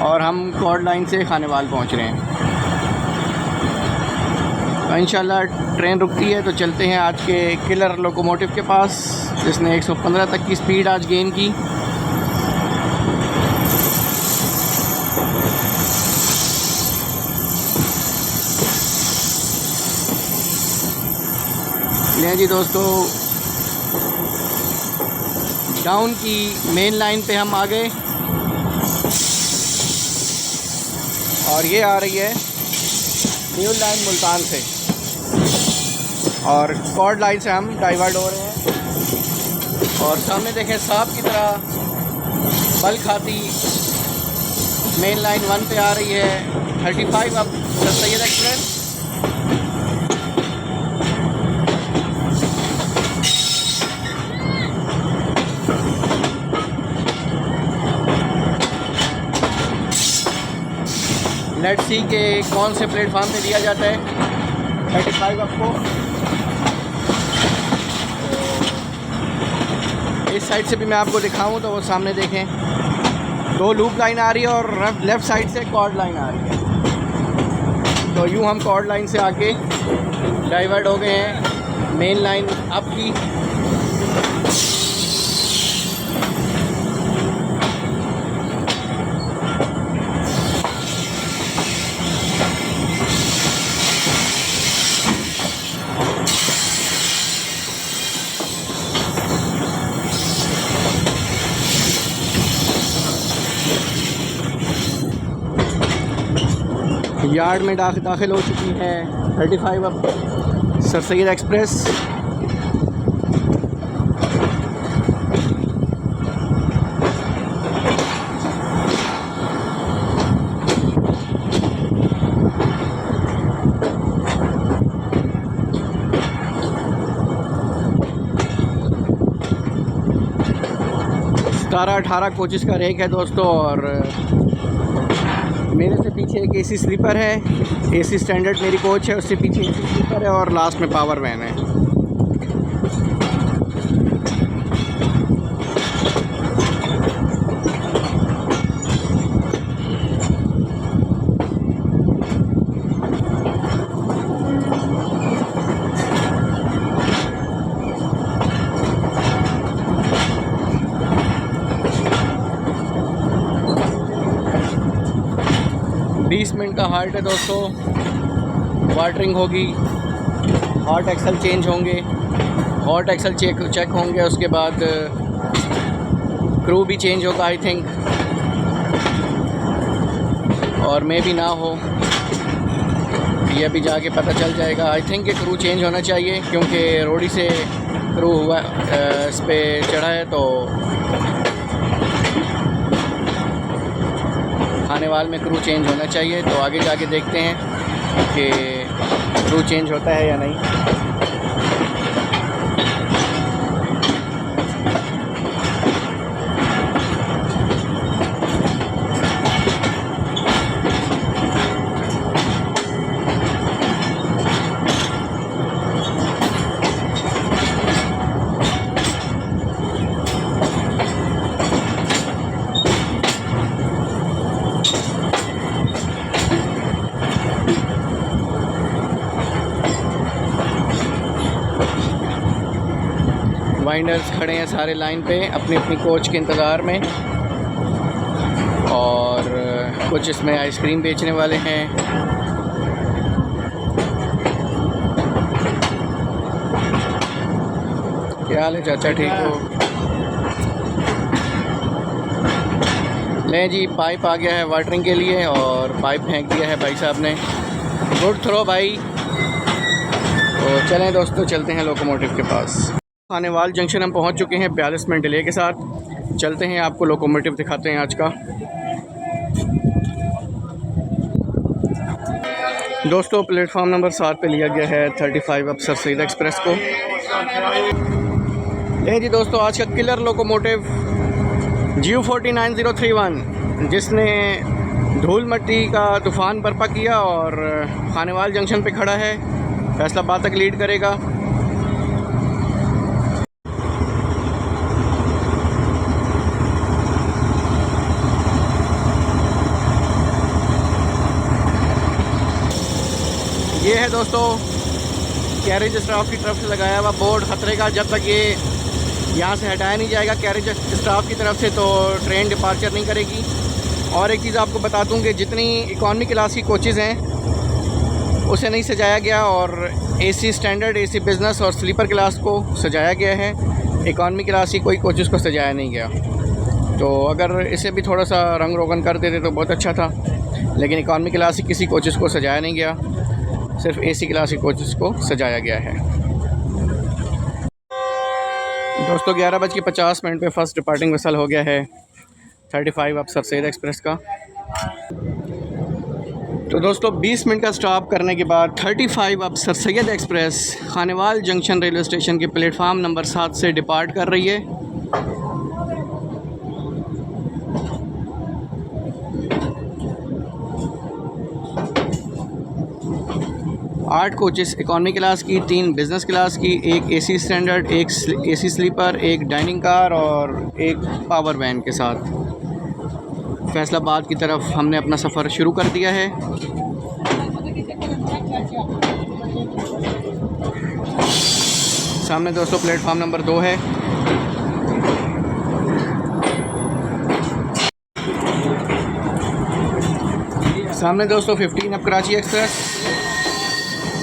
और हम कॉर्ड लाइन से खानेवाल पहुंच रहे हैं। तो इंशाल्लाह ट्रेन रुकती है तो चलते हैं आज के किलर लोकोमोटिव के पास, जिसने 115 तक की स्पीड आज गेन की। ले जी दोस्तों, डाउन की मेन लाइन पे हम आ गए और ये आ रही है न्यू लाइन मुल्तान से और कॉर्ड लाइन से हम डाइवर्ट हो रहे हैं। और सामने देखें सांप की तरह बल खाती मेन लाइन 1 पे आ रही है 35 अब sir Syed express. Let's see के कौन से प्लेटफार्म पे दिया जाता है 35 आपको। इस साइड से भी मैं आपको दिखाऊं तो वो सामने देखें 2 लूप लाइन आ रही है और लेफ़्ट साइड से कॉर्ड लाइन आ रही है। तो यूँ हम कॉर्ड लाइन से आके डाइवर्ट हो गए हैं मेन लाइन अप की। यार्ड में दाखिल हो चुकी है 35 अब सर सैयद एक्सप्रेस। सतारह 18 कोचेस का रेक है दोस्तों और मेरे से पीछे एक एसी स्लीपर है, एसी स्टैंडर्ड मेरी कोच है, उससे पीछे एसी स्लीपर है और लास्ट में पावर वैन है। मिनट का हाल्ट है दोस्तों। वाटरिंग होगी, हॉट एक्सल चेंज होंगे, हॉट एक्सल चेक होंगे, उसके बाद क्रू भी चेंज होगा आई थिंक, और मे भी ना हो, ये अभी जाके पता चल जाएगा। आई थिंक ये क्रू चेंज होना चाहिए क्योंकि रोडी से क्रू हुआ इस पर चढ़ा है, तो खानेवाल में क्रू चेंज होना चाहिए। तो आगे जाके देखते हैं कि क्रू चेंज होता है या नहीं। वाइंडर्स खड़े हैं सारे लाइन पे अपनी अपनी कोच के इंतज़ार में, और कुछ इसमें आइसक्रीम बेचने वाले हैं। क्या हाल है चाचा, ठीक हो? लें जी, पाइप आ गया है वाटरिंग के लिए और पाइप फेंक दिया है भाई साहब ने। गुड थ्रो भाई। तो चलें दोस्तों, चलते हैं लोकोमोटिव के पास। खानेवाल जंक्शन हम पहुंच चुके हैं 42 मिनट डिले के साथ। चलते हैं, आपको लोकोमोटिव दिखाते हैं आज का। दोस्तों प्लेटफॉर्म नंबर 7 पे लिया गया है 35 अब सर सैयद एक्सप्रेस को। ये जी दोस्तों, आज का किलर लोकोमोटिव GU49031, जिसने धूल मट्टी का तूफ़ान बर्पा किया और खानेवाल जंक्शन पे खड़ा है, फैसलाबाद तक लीड करेगा। ये है दोस्तों कैरेज स्टाफ की तरफ से लगाया हुआ बोर्ड ख़तरे का। जब तक ये यहाँ से हटाया नहीं जाएगा कैरेज स्टाफ की तरफ से, तो ट्रेन डिपार्चर नहीं करेगी। और एक चीज़ आपको बता दूँ कि जितनी इकॉनमी क्लास की कोचेज़ हैं उसे नहीं सजाया गया, और AC स्टैंडर्ड, AC बिज़नेस और स्लीपर क्लास को सजाया गया है। इकॉनमी क्लास की कोई कोचेज़ को सजाया नहीं गया। तो अगर इसे भी थोड़ा सा रंग रोगन कर देते तो बहुत अच्छा था, लेकिन इकॉनमी क्लास की किसी कोचेज़ को सजाया नहीं गया, सिर्फ AC क्लास की कोचेज़ को सजाया गया है। दोस्तों 11:50 पे फ़र्स्ट डिपार्टिंग विसल हो गया है 35 अब सर सैयद एक्सप्रेस का। तो दोस्तों 20 मिनट का स्टॉप करने के बाद 35 अब sir Syed express Khanewal junction railway station के प्लेटफार्म नंबर 7 से डिपार्ट कर रही है। आठ कोचेस इकॉनमी क्लास की, 3 बिज़नेस क्लास की, एक AC स्टैंडर्ड, एक AC स्लीपर, एक डाइनिंग कार और एक पावर वैन के साथ फैसलाबाद की तरफ हमने अपना सफ़र शुरू कर दिया है। सामने दोस्तों प्लेटफार्म नंबर 2 है। सामने दोस्तों 15 अब कराची एक्सप्रेस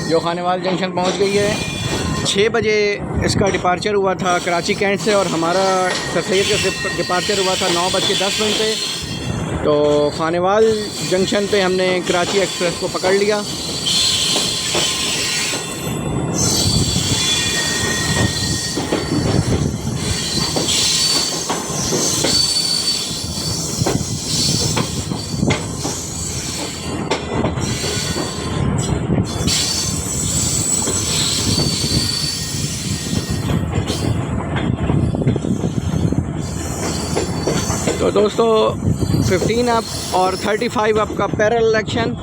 जो खानेवाल जंक्शन पहुंच गई है। 6 बजे इसका डिपार्चर हुआ था कराची कैंट से, और हमारा सर सैयद का डिपार्चर हुआ था 9:10 पे। तो खानेवाल जंक्शन पे हमने कराची एक्सप्रेस को पकड़ लिया। तो दोस्तों 15 अप और 35 अप का पैरेलल एक्शन।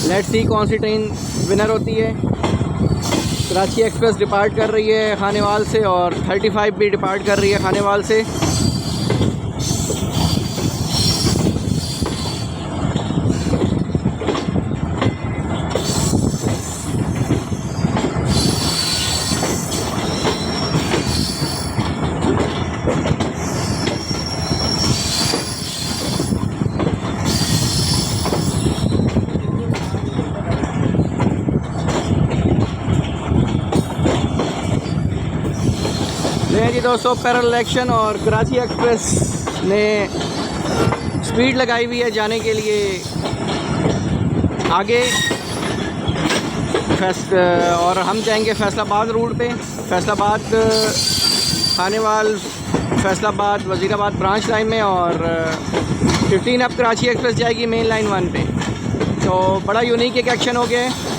लेट्स सी कौन सी ट्रेन विनर होती है। कराची एक्सप्रेस डिपार्ट कर रही है खानेवाल से, और 35 भी डिपार्ट कर रही है खानेवाल से। जी दोस्तों पैरेलल एक्शन, और कराची एक्सप्रेस ने स्पीड लगाई हुई है जाने के लिए आगे। और हम जाएंगे फैसलाबाद रूट पे। फैसलाबाद, खानेवाल, फैसलाबाद, वज़ीराबाद ब्रांच लाइन में, और 15 अब कराची एक्सप्रेस जाएगी मेन लाइन 1 पे। तो बड़ा यूनिक एक एक्शन हो गया है।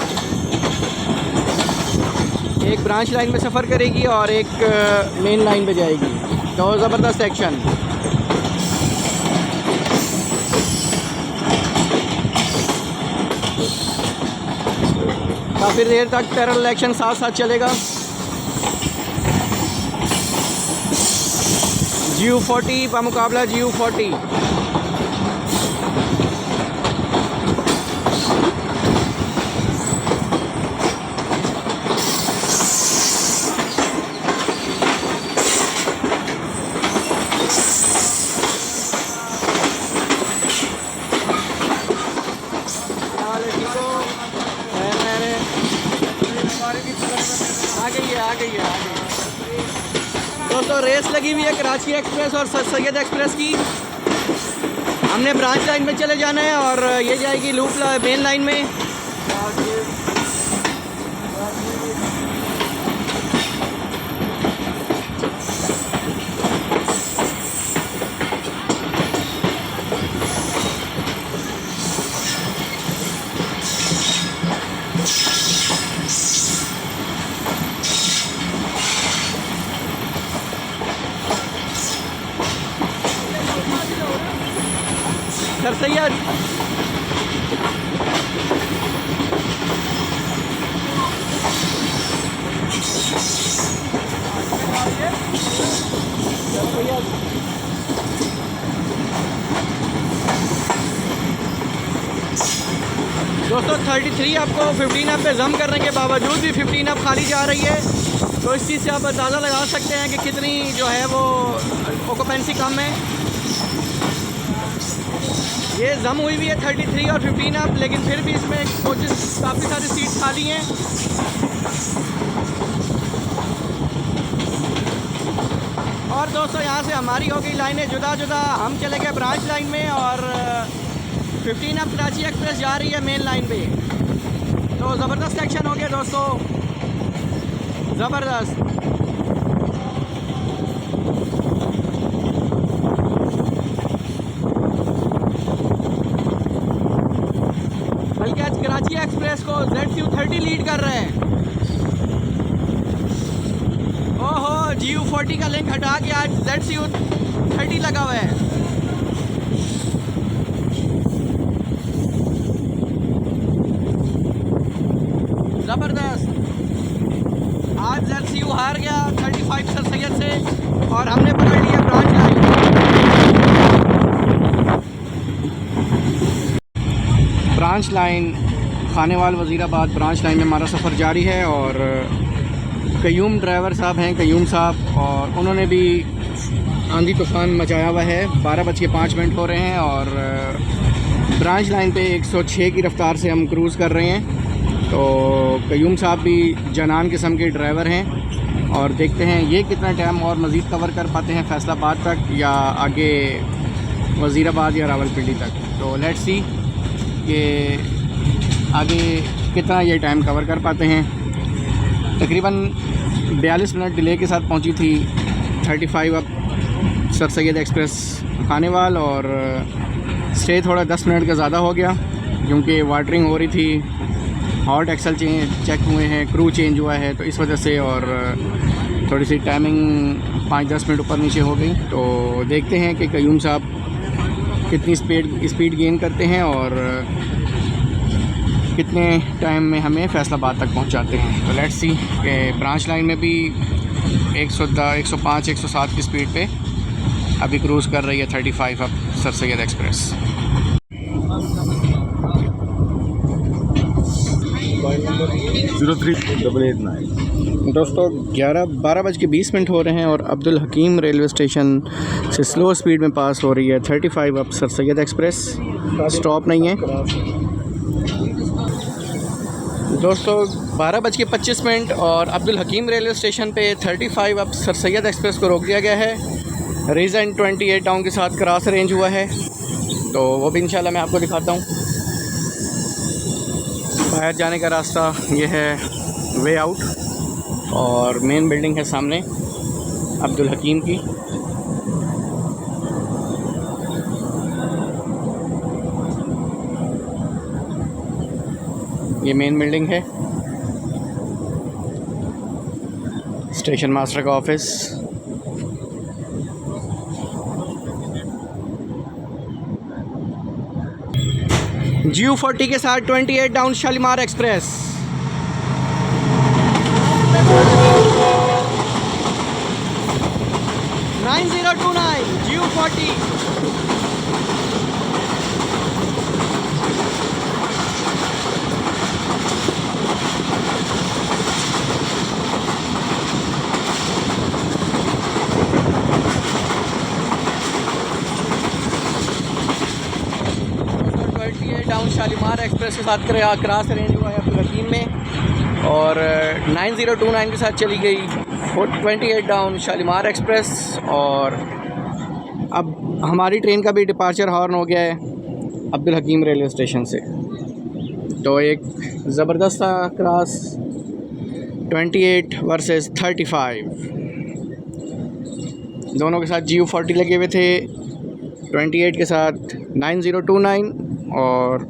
एक ब्रांच लाइन में सफ़र करेगी और एक मेन लाइन पे जाएगी। तो ज़बरदस्त एक्शन। काफ़ी देर तक पैरेलल एक्शन साथ साथ चलेगा। GU40 का मुकाबला GU40। दोस्तों रेस लगी हुई है कराची एक्सप्रेस और सर सैयद एक्सप्रेस की। हमने ब्रांच लाइन में चले जाना है और ये जाएगी लूप मेन लाइन में। सर सैयद दोस्तों 33 आपको 15 अप पे जम करने के बावजूद भी 15 अप खाली जा रही है, तो इस चीज़ से आप अंदाज़ा लगा सकते हैं कि कितनी जो है वो ऑक्यूपेंसी कम है। ये जम हुई भी है 33 और 15 अप, लेकिन फिर भी इसमें कोचेस काफ़ी सारी सीट खाली हैं। और दोस्तों यहाँ से हमारी हो गई लाइनें जुदा जुदा, हम चले गए ब्रांच लाइन में और 15 अप कराची एक्सप्रेस जा रही है मेन लाइन पे। तो ज़बरदस्त एक्शन हो गया दोस्तों, ज़बरदस्त। बल्कि आज कराची एक्सप्रेस को ZCU30 लीड कर रहे हैं। ओहो, GU40 का लिंक हटा के आज ZCU30 लगा हुआ है। ज़बरदस्त, आज ZCU हार गया 35 सर सैयद से और हमने पकड़ लिया branch line. Branch line Khanewal Wazirabad branch line में हमारा सफ़र जारी है और कयूम ड्राइवर साहब हैं, कयूम साहब, और उन्होंने भी आंधी तूफ़ान मचाया हुआ है। 12:05 हो रहे हैं और ब्रांच लाइन पे 106 की रफ़्तार से हम क्रूज़ कर रहे हैं। तो कयूम साहब भी जनान किस्म के ड्राइवर हैं और देखते हैं ये कितना टाइम और मज़ीद कवर कर पाते हैं फैसलाबाद तक या आगे वज़ीराबाद या रावलपिंडी तक। तो लेट्स सी कि आगे कितना ये टाइम कवर कर पाते हैं। तकरीबन 42 मिनट डिले के साथ पहुंची थी 35 up sir Syed express Khanewal और स्टे थोड़ा 10 मिनट का ज़्यादा हो गया क्योंकि वाटरिंग हो रही थी, हॉट एक्सल चेक हुए हैं, क्रू चेंज हुआ है, तो इस वजह से और थोड़ी सी टाइमिंग 5-10 मिनट ऊपर नीचे हो गई। तो देखते हैं कि कयूम साहब कितनी स्पीड गेन करते हैं और कितने टाइम में हमें फैसलाबाद तक पहुंचाते हैं। तो लेट्स सी कि ब्रांच लाइन में भी 110, 105, 107 की स्पीड पे अभी क्रूज़ कर रही है 35 अब सर सैयद एक्सप्रेस। दोस्तों 12:20 हो रहे हैं और अब्दुल हकीम रेलवे स्टेशन से स्लो स्पीड में पास हो रही है 35 up sir Syed express, stop नहीं है। दोस्तों 12:25 और अब्दुल हकीम रेलवे स्टेशन पे 35 अप सर सैयद एक्सप्रेस को रोक दिया गया है। रीज़न 28 डाउन के साथ क्रॉस अरेंज हुआ है, तो वो भी इंशाल्लाह मैं आपको दिखाता हूँ। बाहर जाने का रास्ता ये है वे आउट और मेन बिल्डिंग है सामने अब्दुल हकीम की। ये मेन बिल्डिंग है, स्टेशन मास्टर का ऑफिस। GU40 के साथ 28 down Shalimar express. GU40 down Shalimar express के साथ क्रॉस अरेंज हुआ है अब्दुल हकीम में और 9029 के साथ चली गई 28 डाउन शालीमार एक्सप्रेस। और अब हमारी ट्रेन का भी डिपार्चर हॉर्न हो गया है अब्दुल हकीम रेलवे स्टेशन से। तो एक ज़बरदस्त सा क्रॉस 28 वर्सेस 35, दोनों के साथ GU40 लगे हुए थे। 28 के साथ 9029 और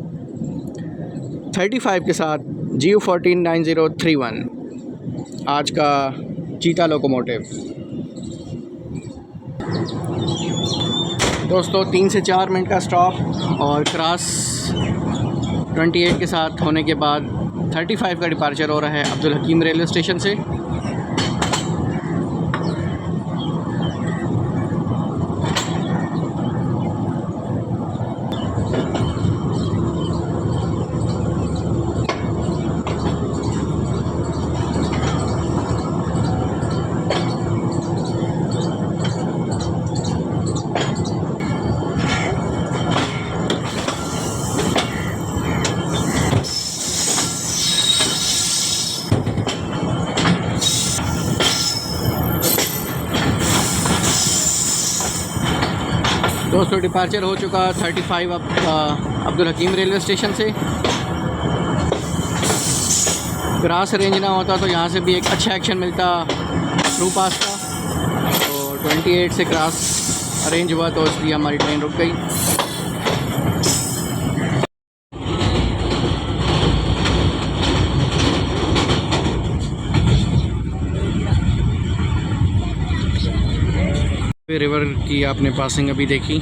35 के साथ GU14 9031 आज का चीता लोकोमोटिव। दोस्तों 3 से 4 मिनट का स्टॉप और क्रॉस 28 के साथ होने के बाद 35 का डिपार्चर हो रहा है अब्दुल हकीम रेलवे स्टेशन से। दोस्तों डिपार्चर हो चुका 35 अब अब्दुल हकीम रेलवे स्टेशन से। क्रॉस रेंज ना होता तो यहाँ से भी एक अच्छा एक्शन मिलता थ्रू पास का। तो 28 से क्रॉस अरेंज हुआ तो इसलिए हमारी ट्रेन रुक गई। रिवर की आपने पासिंग अभी देखी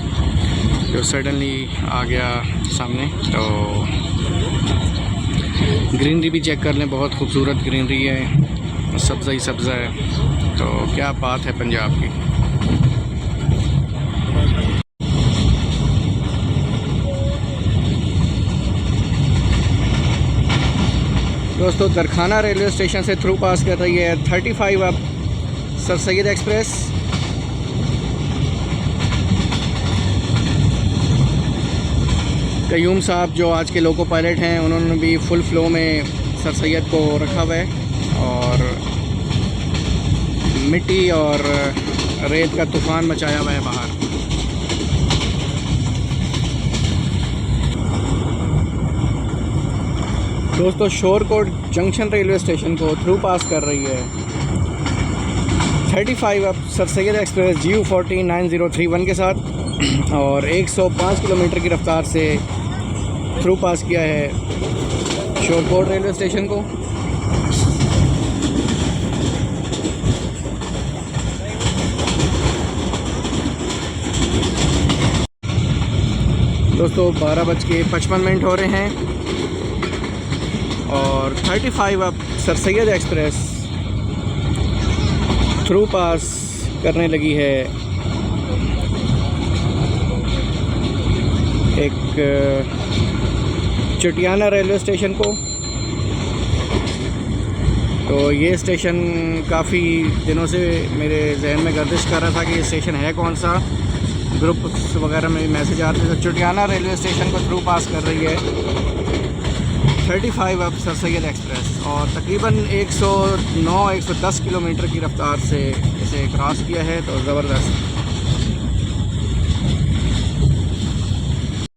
जो सडनली आ गया सामने। तो ग्रीनरी भी चेक कर लें, बहुत खूबसूरत ग्रीनरी है, सब्ज़ा ही सब्ज़ा है। तो क्या बात है पंजाब की। दोस्तों दरखाना रेलवे स्टेशन से थ्रू पास कर रही है 35 अब सर सैयद एक्सप्रेस। कयूम साहब जो आज के लोको पायलट हैं उन्होंने भी फुल फ्लो में सर सैयद को रखा हुआ है और मिट्टी और रेत का तूफ़ान मचाया हुआ है बाहर। दोस्तों शोरकोट जंक्शन रेलवे स्टेशन को थ्रू पास कर रही है 35 अब सर सैयद एक्सप्रेस GU14 9031 के साथ और 105 किलोमीटर की रफ्तार से थ्रू पास किया है शोरकोट रेलवे स्टेशन को। दोस्तों 12:55 हो रहे हैं और 35 अब sir Syed express through pass करने लगी है एक चटियाना रेलवे स्टेशन को। तो ये स्टेशन काफ़ी दिनों से मेरे जहन में गर्दिश कर रहा था कि ये स्टेशन है कौन सा। ग्रुप वगैरह में मैसेज आते थे। तो चटियाना रेलवे स्टेशन को थ्रू पास कर रही है 35 अब सर सैयद एक्सप्रेस और तकरीबन 109-110 किलोमीटर की रफ्तार से इसे क्रॉस किया है। तो ज़बरदस्त।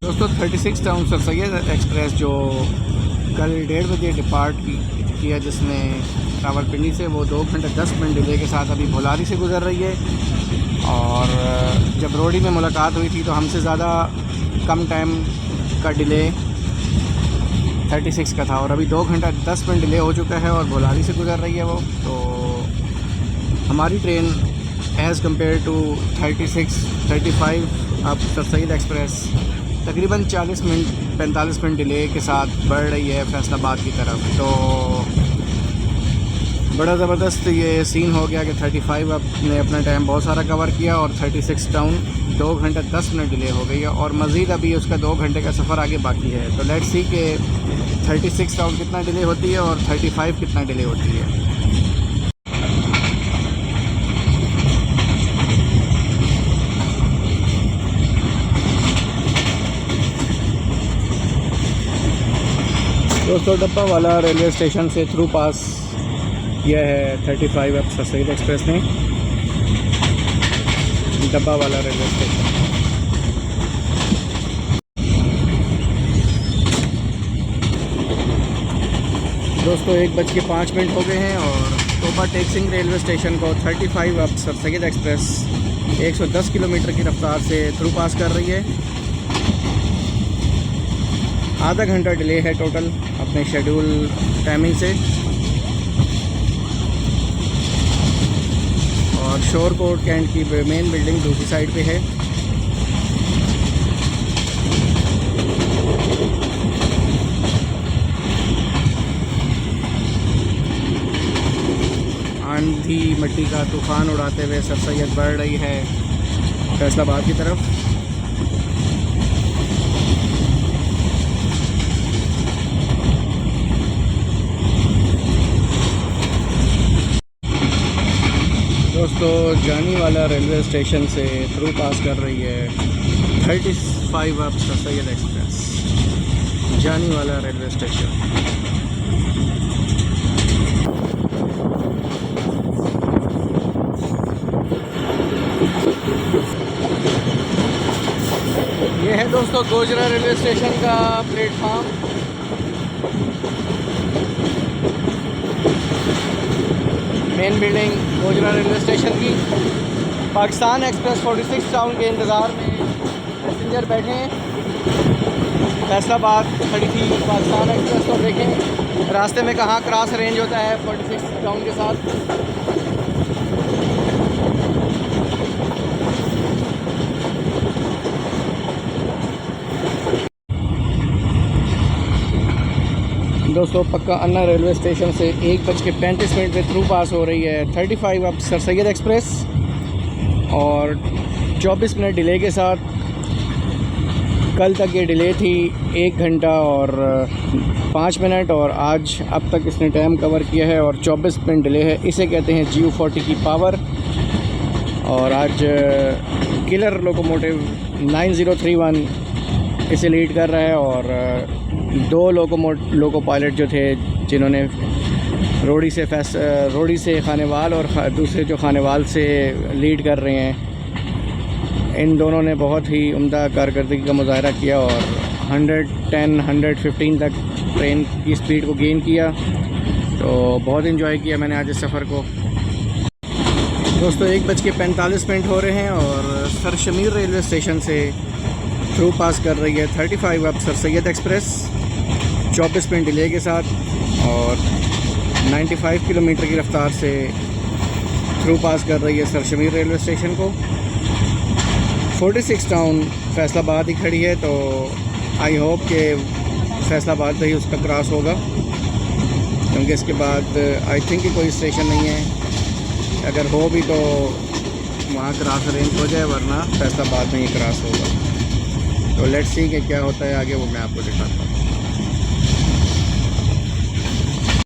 दोस्तों 36 टाउन सर सैयद एक्सप्रेस जो कल 1:30 बजे डिपार्ट किया जिसने रावलपिंडी से, वो 2 घंटे 10 मिनट डिले के साथ अभी भोलारी से गुज़र रही है। और जब रोडी में मुलाकात हुई थी तो हमसे ज़्यादा कम टाइम का डिले 36 का था और अभी 2 घंटा 10 मिनट डिले हो चुका है और भोलारी से गुज़र रही है वो। तो हमारी ट्रेन एज़ कम्पेयर टू 35 अब सर सैयद एक्सप्रेस तकरीबन 40 मिनट 45 मिनट डिले के साथ बढ़ रही है फैसलाबाद की तरफ। तो बड़ा ज़बरदस्त ये सीन हो गया कि 35 अब ने अपना टाइम बहुत सारा कवर किया और 36 टाउन 2 घंटे 10 मिनट डिले हो गई है और मज़ीद अभी उसका 2 घंटे का सफ़र आगे बाकी है। तो लेट्स सी कि 36 टाउन कितना डिले होती है और 35 कितना डिले होती है। दोस्तों डब्बा वाला रेलवे स्टेशन से थ्रू पास यह है 35 अब सर सैयद एक्सप्रेस में डब्बा वाला रेलवे स्टेशन। दोस्तों 1:05 हो गए हैं और तोबा टेक्सिंग रेलवे स्टेशन को 35 अब सर सैयद एक्सप्रेस 110 किलोमीटर की रफ्तार से थ्रू पास कर रही है। आधा घंटा डिले है टोटल अपने शेड्यूल टाइमिंग से। और शोर कोर्ट कैंट की मेन बिल्डिंग दूसरी साइड पे है। आंधी मिट्टी का तूफान उड़ाते हुए सर सैयद बढ़ रही है फैसलाबाद की तरफ। दोस्तों जानी वाला रेलवे स्टेशन से थ्रू पास कर रही है 35 अब सर सैयद एक्सप्रेस जानी वाला रेलवे स्टेशन। ये है दोस्तों गोजरा रेलवे स्टेशन का platform. Main building Gojra railway station की। पाकिस्तान एक्सप्रेस 46 टाउन के इंतज़ार में पैसेंजर बैठे हैं। फैसलाबाद खड़ी थी पाकिस्तान एक्सप्रेस को देखें रास्ते में कहाँ क्रॉस रेंज होता है 46 टाउन के साथ। दोस्तों पक्का अन्ना रेलवे स्टेशन से 1:35 पे थ्रू पास हो रही है 35 अब सर सैयद एक्सप्रेस और 24 मिनट डिले के साथ। कल तक ये डिले थी 1 घंटा और 5 मिनट और आज अब तक इसने टाइम कवर किया है और 24 मिनट डिले है। इसे कहते हैं GU40 की पावर। और आज किलर लोकोमोटिव 9031 इसे लीड कर रहा है और 2 लोको पायलट जो थे जिन्होंने रोड़ी से खानेवाल और दूसरे जो खानेवाल से लीड कर रहे हैं, इन दोनों ने बहुत ही उम्दा कारकर्दगी का मुजाहरा किया और 110-115 तक ट्रेन की स्पीड को गेन किया। तो बहुत इन्जॉय किया मैंने आज इस सफ़र को। दोस्तों 1:45 हो रहे हैं और सर शमीर रेलवे स्टेशन से थ्रू पास कर रही है 35 अब sir Syed express 24 minute delay के साथ और 95 किलोमीटर की रफ्तार से थ्रू पास कर रही है सर शमीर रेलवे स्टेशन को। 46 टाउन फैसलाबाद ही खड़ी है तो आई होप कि फैसलाबाद से ही उसका क्रॉस होगा, क्योंकि इसके बाद आई थिंक कि कोई स्टेशन नहीं है। अगर हो भी तो वहाँ क्रॉस अरेंज हो जाए, वरना फैसलाबाद में ही क्रॉस होगा। तो लेट्स सी कि क्या होता है आगे, वो मैं आपको दिखाता हूँ।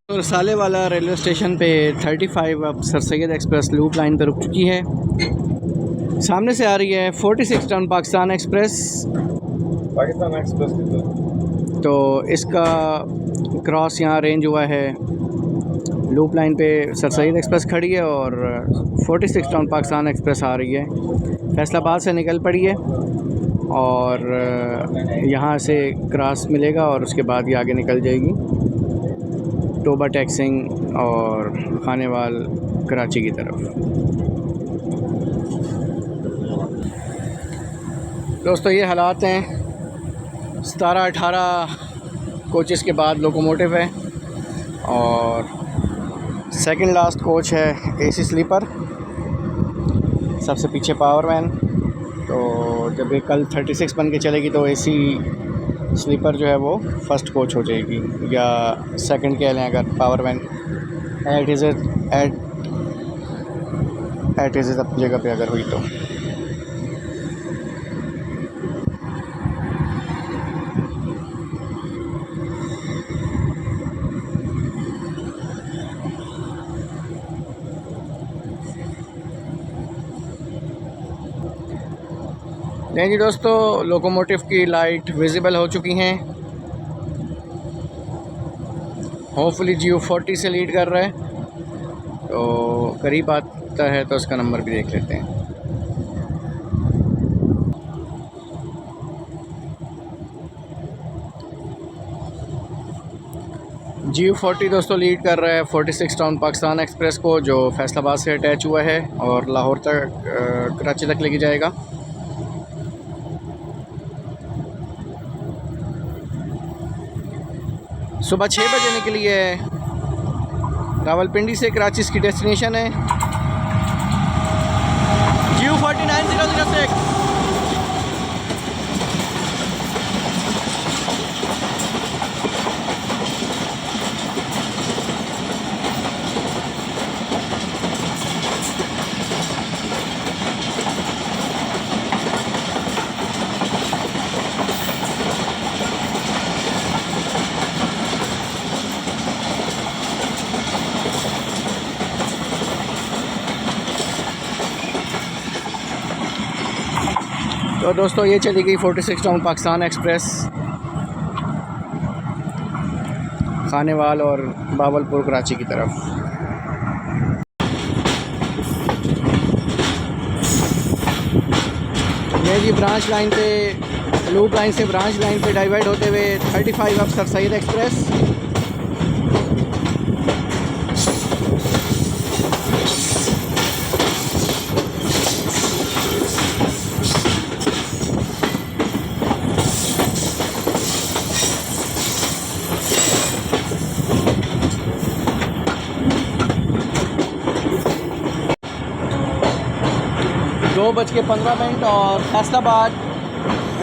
तो रसाले वाला रेलवे स्टेशन पे 35 अब sir Syed express loop line पर रुक चुकी है। सामने से आ रही है 46 टन पाकिस्तान एक्सप्रेस। तो इसका क्रॉस यहाँ अरेंज हुआ है। लूप लाइन पे सर सैयद एक्सप्रेस खड़ी है और 46 टन पाकिस्तान एक्सप्रेस आ रही है। फैसलाबाद से निकल पड़ी है और यहाँ से क्रॉस मिलेगा और उसके बाद ये आगे निकल जाएगी तोबा टेक्सिंग और खानेवाल कराची की तरफ। दोस्तों ये हालात हैं। 17-18 कोचेस के बाद लोकोमोटिव है और सेकंड लास्ट कोच है AC स्लीपर, सबसे पीछे पावर वैन। तो जब ये कल 36 बन के चलेगी तो AC स्लीपर जो है वो फर्स्ट कोच हो जाएगी, या सेकंड कह लें अगर पावर वैन एट इज़ अपनी जगह पे अगर हुई तो। नहीं जी दोस्तों, लोकोमोटिव की लाइट विजिबल हो चुकी हैं। होपफुली GU40 से लीड कर रहा है। तो करीब आता है तो उसका नंबर भी देख लेते हैं। GU40 दोस्तों लीड कर रहा है 46 टाउन पाकिस्तान एक्सप्रेस को, जो फैसलाबाद से अटैच हुआ है और लाहौर तक कराची तक लेके जाएगा। सुबह 6 बजे निकली है, रावलपिंडी से कराची इसकी डेस्टिनेशन है। GU40 9006। तो दोस्तों ये चली गई 46 टाउन पाकिस्तान एक्सप्रेस खानेवाल और बावलपुर कराची की तरफ। ये जी ब्रांच लाइन पे, लूप लाइन से ब्रांच लाइन पे डाइवर्ट होते हुए 35 अब सर सैयद एक्सप्रेस। दो बज के 15 और फैसलाबाद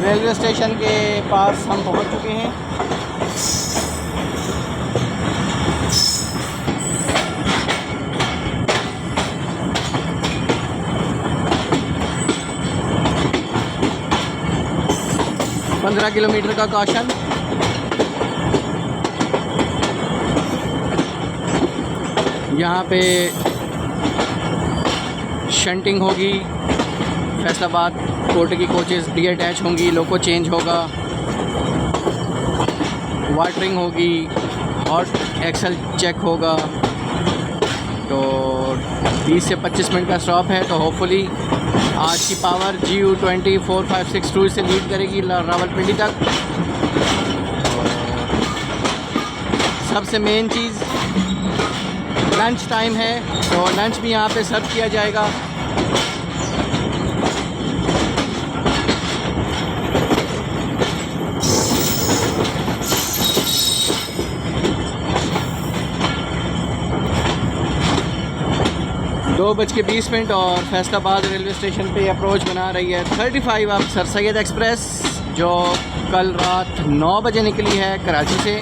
रेलवे स्टेशन के पास हम पहुंच चुके हैं। पंद्रह किलोमीटर का कॉशन। यहाँ पे शंटिंग होगी, फैसलाबाद कोटे की कोचेज़ डी अटैच होंगी, लोको चेंज होगा, वाटरिंग होगी, हॉट एक्सल चेक होगा। तो 20 से 25 मिनट का स्टॉप है। तो होपफुली आज की पावर GU20 4562 से लीड करेगी रावलपिंडी तक। सबसे मेन चीज़ लंच टाइम है, तो लंच भी यहाँ पे सर्व किया जाएगा। दो बज के 20 और फैसलाबाद रेलवे स्टेशन पे अप्रोच बना रही है 35 अब सर सैयद एक्सप्रेस, जो कल रात 9 बजे निकली है कराची से।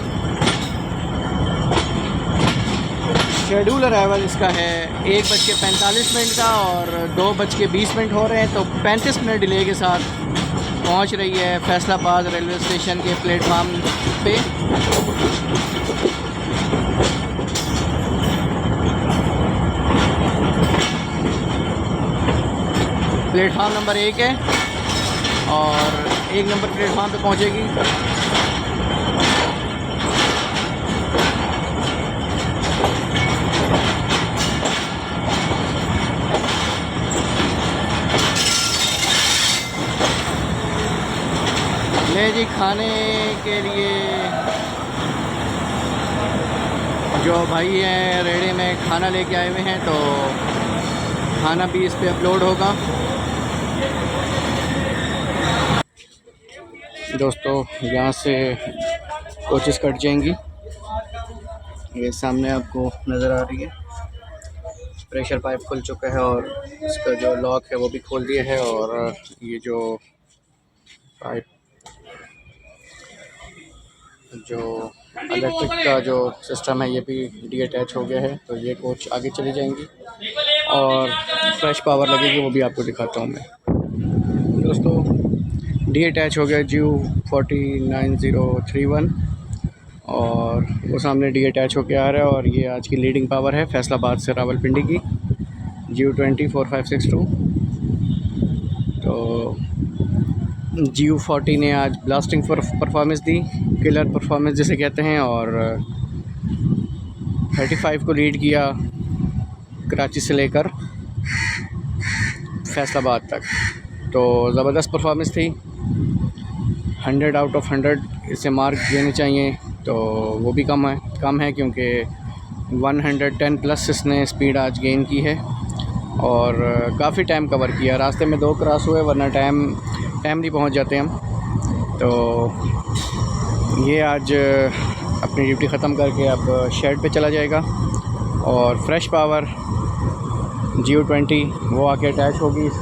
शेड्यूल अराइवल इसका है 1 बज के 45 का और 2 बज के 20 हो रहे हैं। तो 35 मिनट डिले के साथ पहुंच रही है फैसलाबाद रेलवे स्टेशन के प्लेटफार्म पे। प्लेटफार्म नंबर 1 है और 1 नंबर प्लेटफार्म पे पहुंचेगी। ले जी, खाने के लिए जो भाई हैं रेड़े में खाना लेके आए हुए हैं, तो खाना भी इस पे अपलोड होगा। दोस्तों यहाँ से कोचेस कट जाएंगी, ये सामने आपको नज़र आ रही है। प्रेशर पाइप खुल चुका है और इसका जो लॉक है वो भी खोल दिया है, और ये जो पाइप जो इलेक्ट्रिक का जो सिस्टम है ये भी डी अटैच हो गया है। तो ये कोच आगे चली जाएंगी और फ्रेश पावर लगेगी, वो भी आपको दिखाता हूँ मैं। दोस्तों डी अटैच हो गया GU40 9031 और वो सामने डी अटैच होकर आ रहा है। और ये आज की लीडिंग पावर है फैसलाबाद से रावलपिंडी की GU20 4562। तो GU40 ने आज ब्लास्टिंग परफॉर्मेंस दी, किलर परफॉर्मेंस जिसे कहते हैं, और 35 को लीड किया कराची से लेकर फैसलाबाद तक। तो ज़बरदस्त परफॉर्मेंस थी, 100 आउट ऑफ 100 इसे मार्क देने चाहिए। तो वो भी कम है क्योंकि 110 प्लस इसने स्पीड आज गेन की है और काफ़ी टाइम कवर किया। रास्ते में 2 क्रॉस हुए, वरना टाइम नहीं पहुंच जाते हम। तो ये आज अपनी ड्यूटी ख़त्म करके अब शेड पे चला जाएगा और फ्रेश पावर GU20 वो आके अटैच होगी इस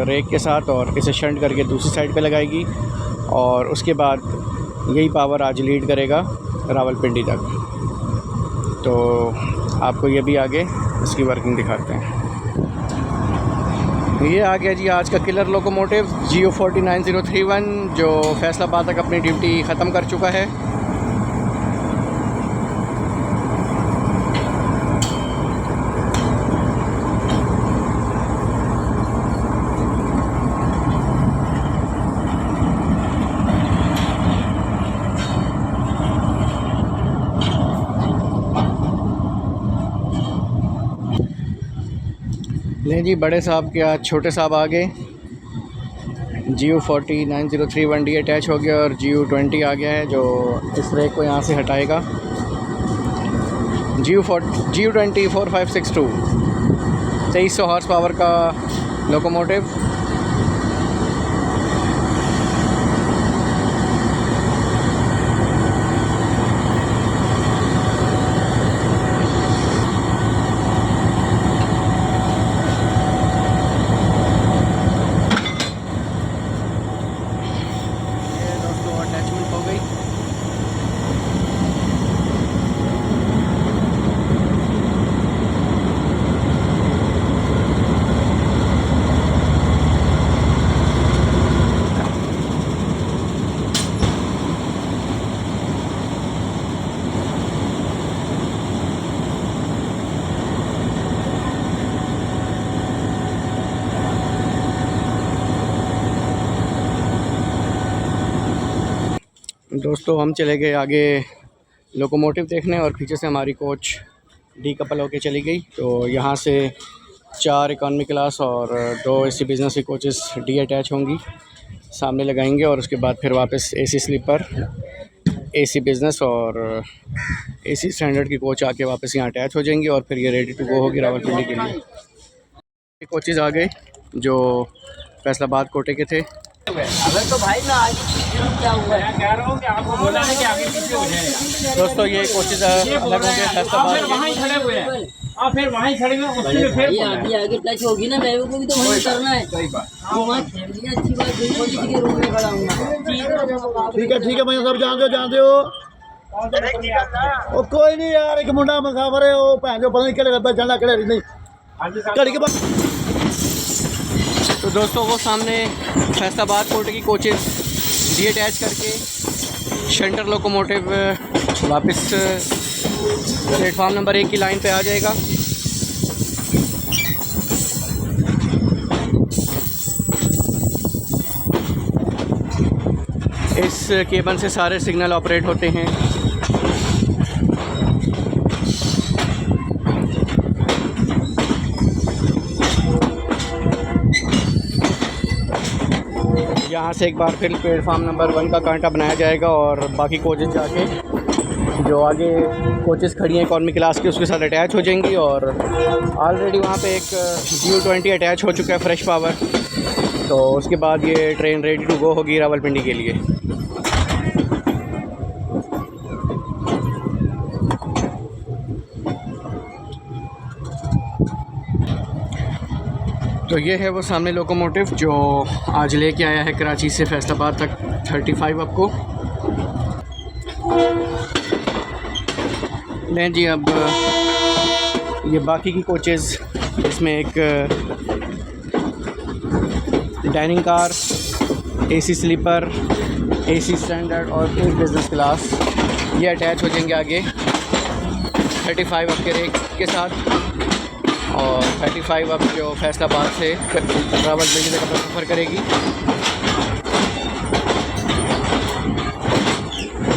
रेक के साथ और इसे शंट करके दूसरी साइड पे लगाएगी और उसके बाद यही पावर आज लीड करेगा रावलपिंडी तक। तो आपको ये भी आगे इसकी वर्किंग दिखाते हैं। ये आ गया जी आज का किलर लोकोमोटिव GU40 9031 जो फैसलाबाद तक अपनी ड्यूटी ख़त्म कर चुका है। नहीं जी, बड़े साहब के आज छोटे साहब आ गए। GU40 9031D अटैच हो गया और GU20 आ गया है जो इस रेक को यहाँ से हटाएगा। GU20 4562 2300 हॉर्स पावर का लोकोमोटिव। दोस्तों हम चले गए आगे लोकोमोटिव देखने और पीछे से हमारी कोच डी कपल होके चली गई। तो यहाँ से 4 इकॉनमी क्लास और 2 AC बिज़नेस की कोचेस डी अटैच होंगी, सामने लगाएंगे और उसके बाद फिर वापस AC स्लीपर, AC बिज़नेस और AC स्टैंडर्ड की कोच आके वापस यहाँ अटैच हो जाएंगी और फिर ये रेडी टू गो होगी रावलपिंडी के लिए। ये कोचेस आ गए जो फैसलाबाद कोटे के थे। अगर तो भाई मैं आगे क्या हुआ है, कह रहा हूँ कि आपको बोला है कि आगे पीछे हो जाएगा। दोस्तों ये कोचेस अलग होंगे फैसलाबाद के। वहीं खड़े हुए हैं आप, फिर वहीं खड़े हुए उसमें फिर आगे टच होगी ना, मेरे को भी तो वहीं करना है। सही बात, वहाँ खेल दिया, अच्छी बात है। के रूम में खड़ा हूँ। ठीक है मैं सब जानते हो। ओ कोई नहीं यार, एक मुंडा मुसाफर है, वो भैन जो पता नहीं किहड़े डब्बे चढ़ना किहड़े नहीं घड़ी के बाद। तो दोस्तों वो सामने फैसलाबाद कोटे की कोचेस डी अटैच करके शंटर लोकोमोटिव वापस प्लेटफॉर्म नंबर 1 की लाइन पे आ जाएगा। इस केबल से सारे सिग्नल ऑपरेट होते हैं। यहाँ से एक बार फिर प्लेटफॉर्म नंबर 1 का कांटा बनाया जाएगा और बाकी कोचेस जाके जो आगे कोचेस खड़ी हैं इकॉनमी क्लास की उसके साथ अटैच हो जाएंगी। और ऑलरेडी वहाँ पे एक GU20 अटैच हो चुका है फ्रेश पावर। तो उसके बाद ये ट्रेन रेडी टू गो होगी रावलपिंडी के लिए। तो ये है वो सामने लोकोमोटिव जो आज लेके आया है कराची से फैसलाबाद तक 35 आपको। लें जी, अब ये बाकी की कोचेज़, इसमें एक dining car, AC sleeper, AC standard और एक बिज़नेस क्लास ये अटैच हो जाएंगे आगे 35 अब के रेक के साथ। और 35 अब जो फैसलाबाद से रावलपिंडी तक अपना सफ़र करेगी।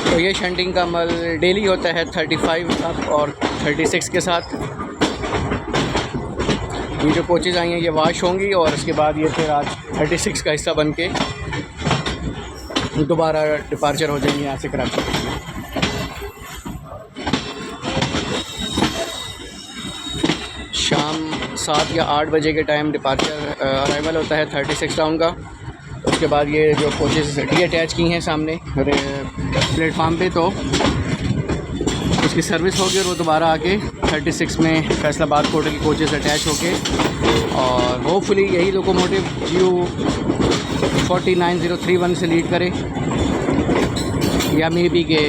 तो ये शंटिंग का अमल डेली होता है 35 अब और 36 के साथ। ये जो कोचेज़ आई हैं ये वॉश होंगी और उसके बाद ये फिर आज 36 का हिस्सा बन के दोबारा डिपार्चर हो जाएंगे यहाँ से कराची के लिए। शाम 7 या 8 बजे के टाइम डिपार्चर अराइवल होता है 36 टाउन का। उसके बाद ये जो कोचेज़ डी अटैच की हैं सामने प्लेटफार्म पे, तो उसकी सर्विस होगी और वो दोबारा आके 36 में फैसलाबाद कोटे की कोचेज़ अटैच होके और होपफुली यही लोकोमोटिव U49031 से लीड करे या मे बी के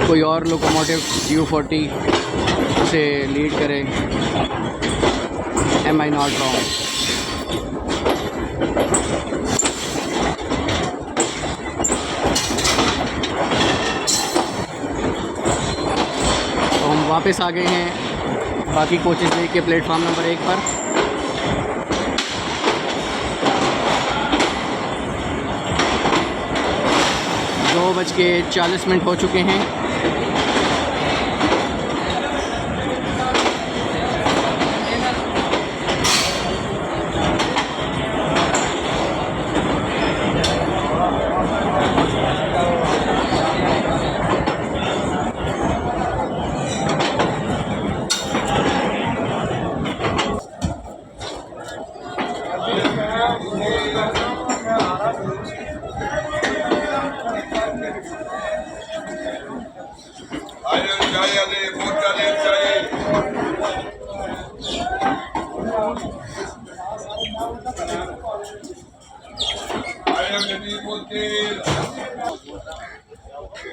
कोई और लोकोमोटिव U40 से लीड करे। Am I not wrong? तो हम वापस आ गए हैं बाकी कोचेज़ लेके प्लेटफार्म नंबर 1 पर। दो बज के 40 मिनट हो चुके हैं।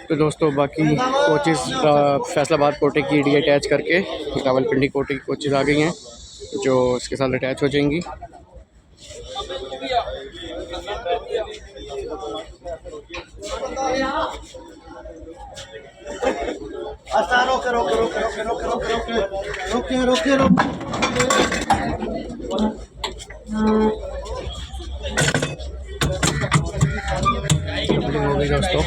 तो दोस्तों बाकी कोचेज़ फैसलाबाद कोटे की डी अटैच करके रावलपिंडी कोटे की कोचेज़ आ गई हैं जो इसके साथ अटैच हो जाएंगी। हो गई दोस्तों।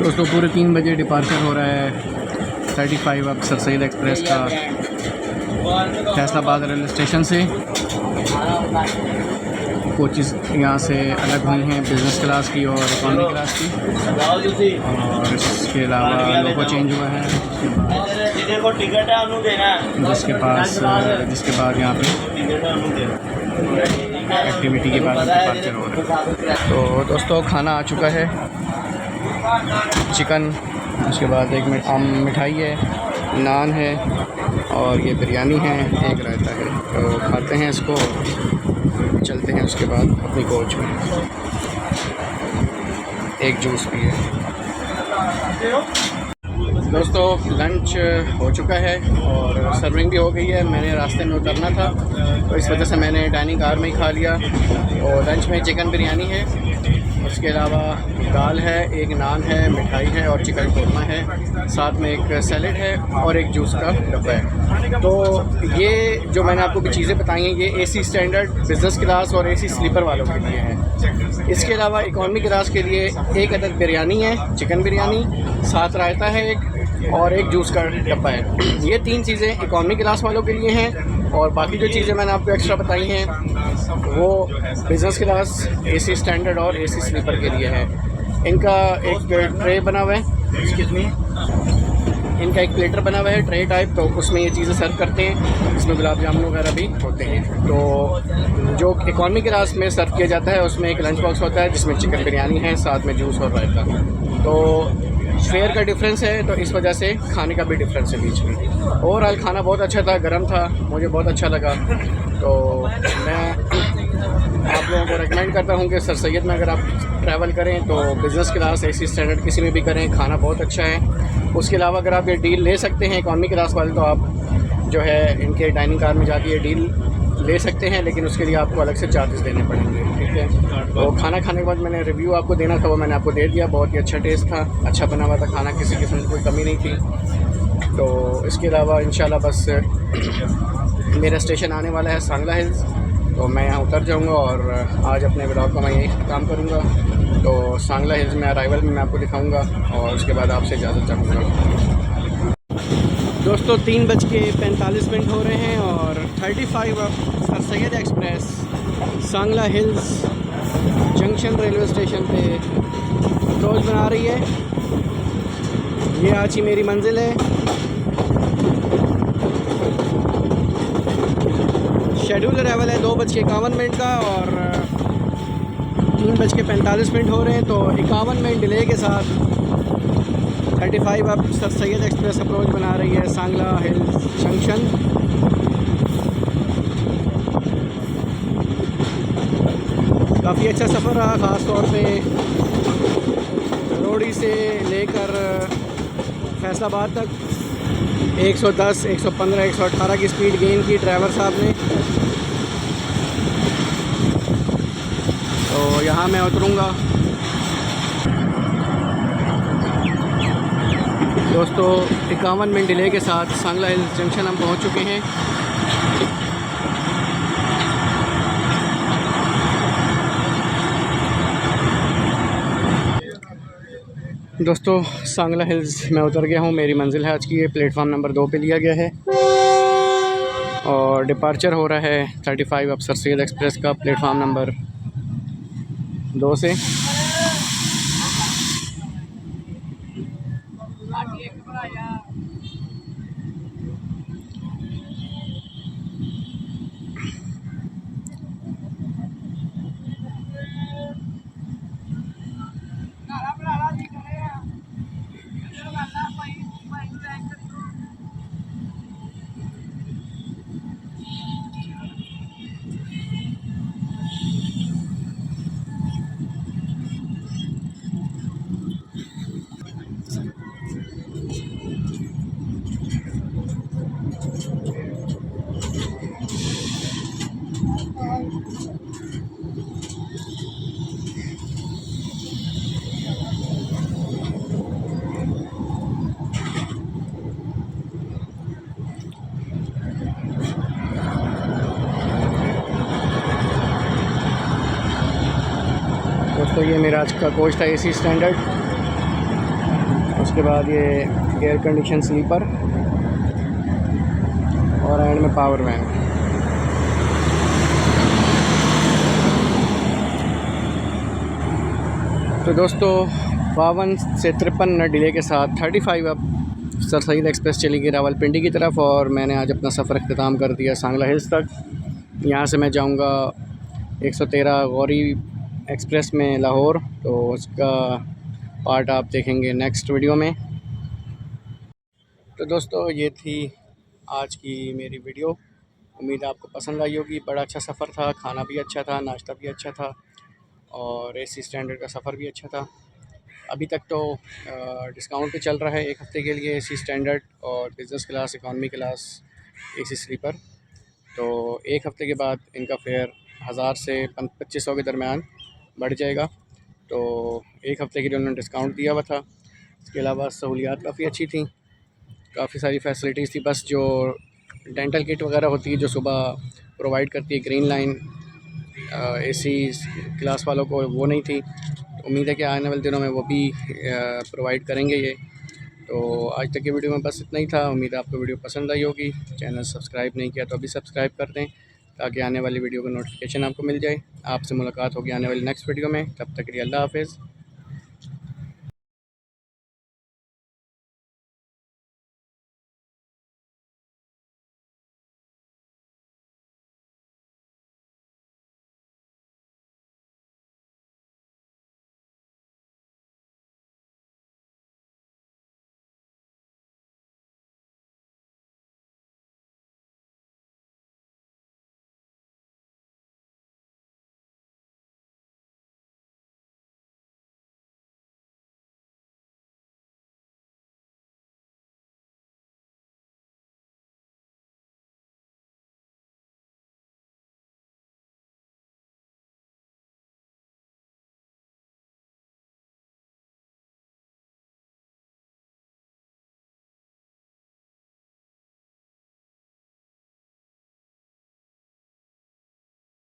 दोस्तों पूरे 3 बजे डिपार्चर हो रहा है 35 अब सर सैयद एक्सप्रेस का फैसलाबाद रेलवे स्टेशन से। कोचेज़ यहाँ से अलग हुई हैं, बिज़नेस क्लास की और इकॉनमी क्लास की, और इसके अलावा लोगो चेंज हुआ है जिसके बाद यहाँ पे एक्टिविटी के बाद डिपार्चर हो रहा है। तो दोस्तों खाना आ चुका है, चिकन, उसके बाद एक मिठाई है, नान है और ये बिरयानी है, एक रायता है। तो खाते हैं इसको, चलते हैं उसके बाद अपनी कोच में। एक जूस भी है। दोस्तों लंच हो चुका है और सर्विंग भी हो गई है। मैंने रास्ते में उतरना था तो इस वजह से मैंने डाइनिंग कार में ही खा लिया। और लंच में चिकन बिरयानी है, उसके अलावा दाल है, एक नान है, मिठाई है और चिकन कोरमा है, साथ में एक सैलेड है और एक जूस का डब्बा है। तो ये जो मैंने आपको भी चीज़ें बताई हैं ये एसी स्टैंडर्ड, बिज़नेस क्लास और एसी स्लीपर वालों के लिए हैं। इसके अलावा इकॉनमी क्लास के लिए एक अदद बिरयानी है, चिकन बिरयानी, साथ रायता है एक और एक जूस का डब्बा है। ये 3 चीज़ें इकॉनमी क्लास वालों के लिए हैं और बाकी जो चीज़ें मैंने आपको एक्स्ट्रा बताई हैं वो बिज़नेस क्लास, एसी स्टैंडर्ड और एसी स्लीपर के लिए है। इनका एक ट्रे बना हुआ है, कितनी इनका एक प्लेटर बना हुआ है ट्रे टाइप, तो उसमें ये चीज़ें सर्व करते हैं। इसमें गुलाब जामुन वगैरह भी होते हैं। तो जो इकॉनमी क्लास में सर्व किया जाता है उसमें एक लंच बॉक्स होता है जिसमें चिकन बिरयानी है, साथ में जूस और रायता। तो फेयर का डिफरेंस है तो इस वजह से खाने का भी डिफरेंस है बीच में। ओवरऑल खाना बहुत अच्छा था, गर्म था, मुझे बहुत अच्छा लगा। तो मैं आप लोगों को रेकमेंड करता हूँ कि सर सैयद में अगर आप ट्रैवल करें तो बिज़नेस क्लास, एसी स्टैंडर्ड किसी में भी करें, खाना बहुत अच्छा है। उसके अलावा अगर आप ये डील ले सकते हैं इकॉनमी क्लास वाले तो आप जो है इनके डाइनिंग कार में जाके ये डील ले सकते हैं, लेकिन उसके लिए आपको अलग से चार्जेस देने पड़ेंगे। ठीक है, तो खाना खाने के बाद मैंने रिव्यू आपको देना था वो मैंने आपको दे दिया। बहुत ही अच्छा टेस्ट था, अच्छा बना हुआ था खाना, किसी किस्म की कोई कमी नहीं थी। तो इसके अलावा इंशाल्लाह बस मेरा स्टेशन आने वाला है सांगला हिल्स, तो मैं यहाँ उतर जाऊँगा और आज अपने ब्लॉग का मैं यही काम करूँगा। तो सांगला हिल्स में अराइवल में मैं आपको दिखाऊँगा और उसके बाद आपसे इजाज़त चाहूँगा। दोस्तों 3:45 हो रहे हैं और 35 अब sir Syed express Sangla hills junction railway station पे अप्रोच बना रही है। ये आज ही मेरी मंजिल है। शेड्यूल अराइवल है 2:51 का और 3:45 हो रहे हैं। तो 51 मिनट डिले के साथ 35 अब सर सैयद एक्सप्रेस अप्रोच बना रही है सांगला हिल्स जंक्शन। काफ़ी अच्छा सफ़र रहा, ख़ास तौर पे रोड़ी से लेकर फैसलाबाद तक 110, 115, 118 की स्पीड गेन की ड्राइवर साहब ने। तो यहाँ मैं उतरूँगा। दोस्तों 51 मिनट डिले के साथ सांगला हिल्स जंक्शन हम पहुँच चुके हैं। दोस्तों सांगला हिल्स मैं उतर गया हूँ, मेरी मंजिल है आज की। ये प्लेटफॉर्म नंबर 2 पे लिया गया है और डिपार्चर हो रहा है 35 अब सर सैयद एक्सप्रेस का प्लेटफॉर्म नंबर 2 से। दोस्तों ये मेरा आज का कोच था AC स्टैंडर्ड, उसके बाद ये एयर कंडीशन स्लीपर और एंड में पावर वैन। तो दोस्तों 52 से 53 मिनट डिले के साथ 35 अब सर सैयद एक्सप्रेस चली गई रावलपिंडी की तरफ और मैंने आज अपना सफ़र अख्तिताम कर दिया सांगला हिल्स तक। यहाँ से मैं जाऊँगा 113 गौरी एक्सप्रेस में लाहौर। तो उसका पार्ट आप देखेंगे नेक्स्ट वीडियो में। तो दोस्तों ये थी आज की मेरी वीडियो, उम्मीद आपको पसंद आई होगी। बड़ा अच्छा सफ़र था, खाना भी अच्छा था, नाश्ता भी अच्छा था और AC स्टैंडर्ड का सफ़र भी अच्छा था। अभी तक तो डिस्काउंट पे चल रहा है 1 हफ़्ते के लिए AC स्टैंडर्ड और business class, economy class, AC sleeper. तो 1 हफ़्ते के बाद इनका फेयर 1000 से 2500 के दरमियान बढ़ जाएगा। तो 1 हफ़्ते के लिए उन्होंने डिस्काउंट दिया हुआ था। इसके अलावा सहूलियात काफ़ी अच्छी थी, काफ़ी सारी फैसिलिटीज़ थी। बस जो डेंटल किट वगैरह होती है जो सुबह प्रोवाइड करती है ग्रीन लाइन AC क्लास वालों को, वो नहीं थी। तो उम्मीद है कि आने वाले दिनों में वो भी प्रोवाइड करेंगे ये। तो आज तक की वीडियो में बस इतना ही था। उम्मीद है आपको वीडियो पसंद आई होगी। चैनल सब्सक्राइब नहीं किया तो अभी सब्सक्राइब कर दें ताकि आने वाली वीडियो का नोटिफिकेशन आपको मिल जाए। आपसे मुलाकात होगी आने वाली नेक्स्ट वीडियो में। तब तक के लिए अल्लाह हाफ़िज़।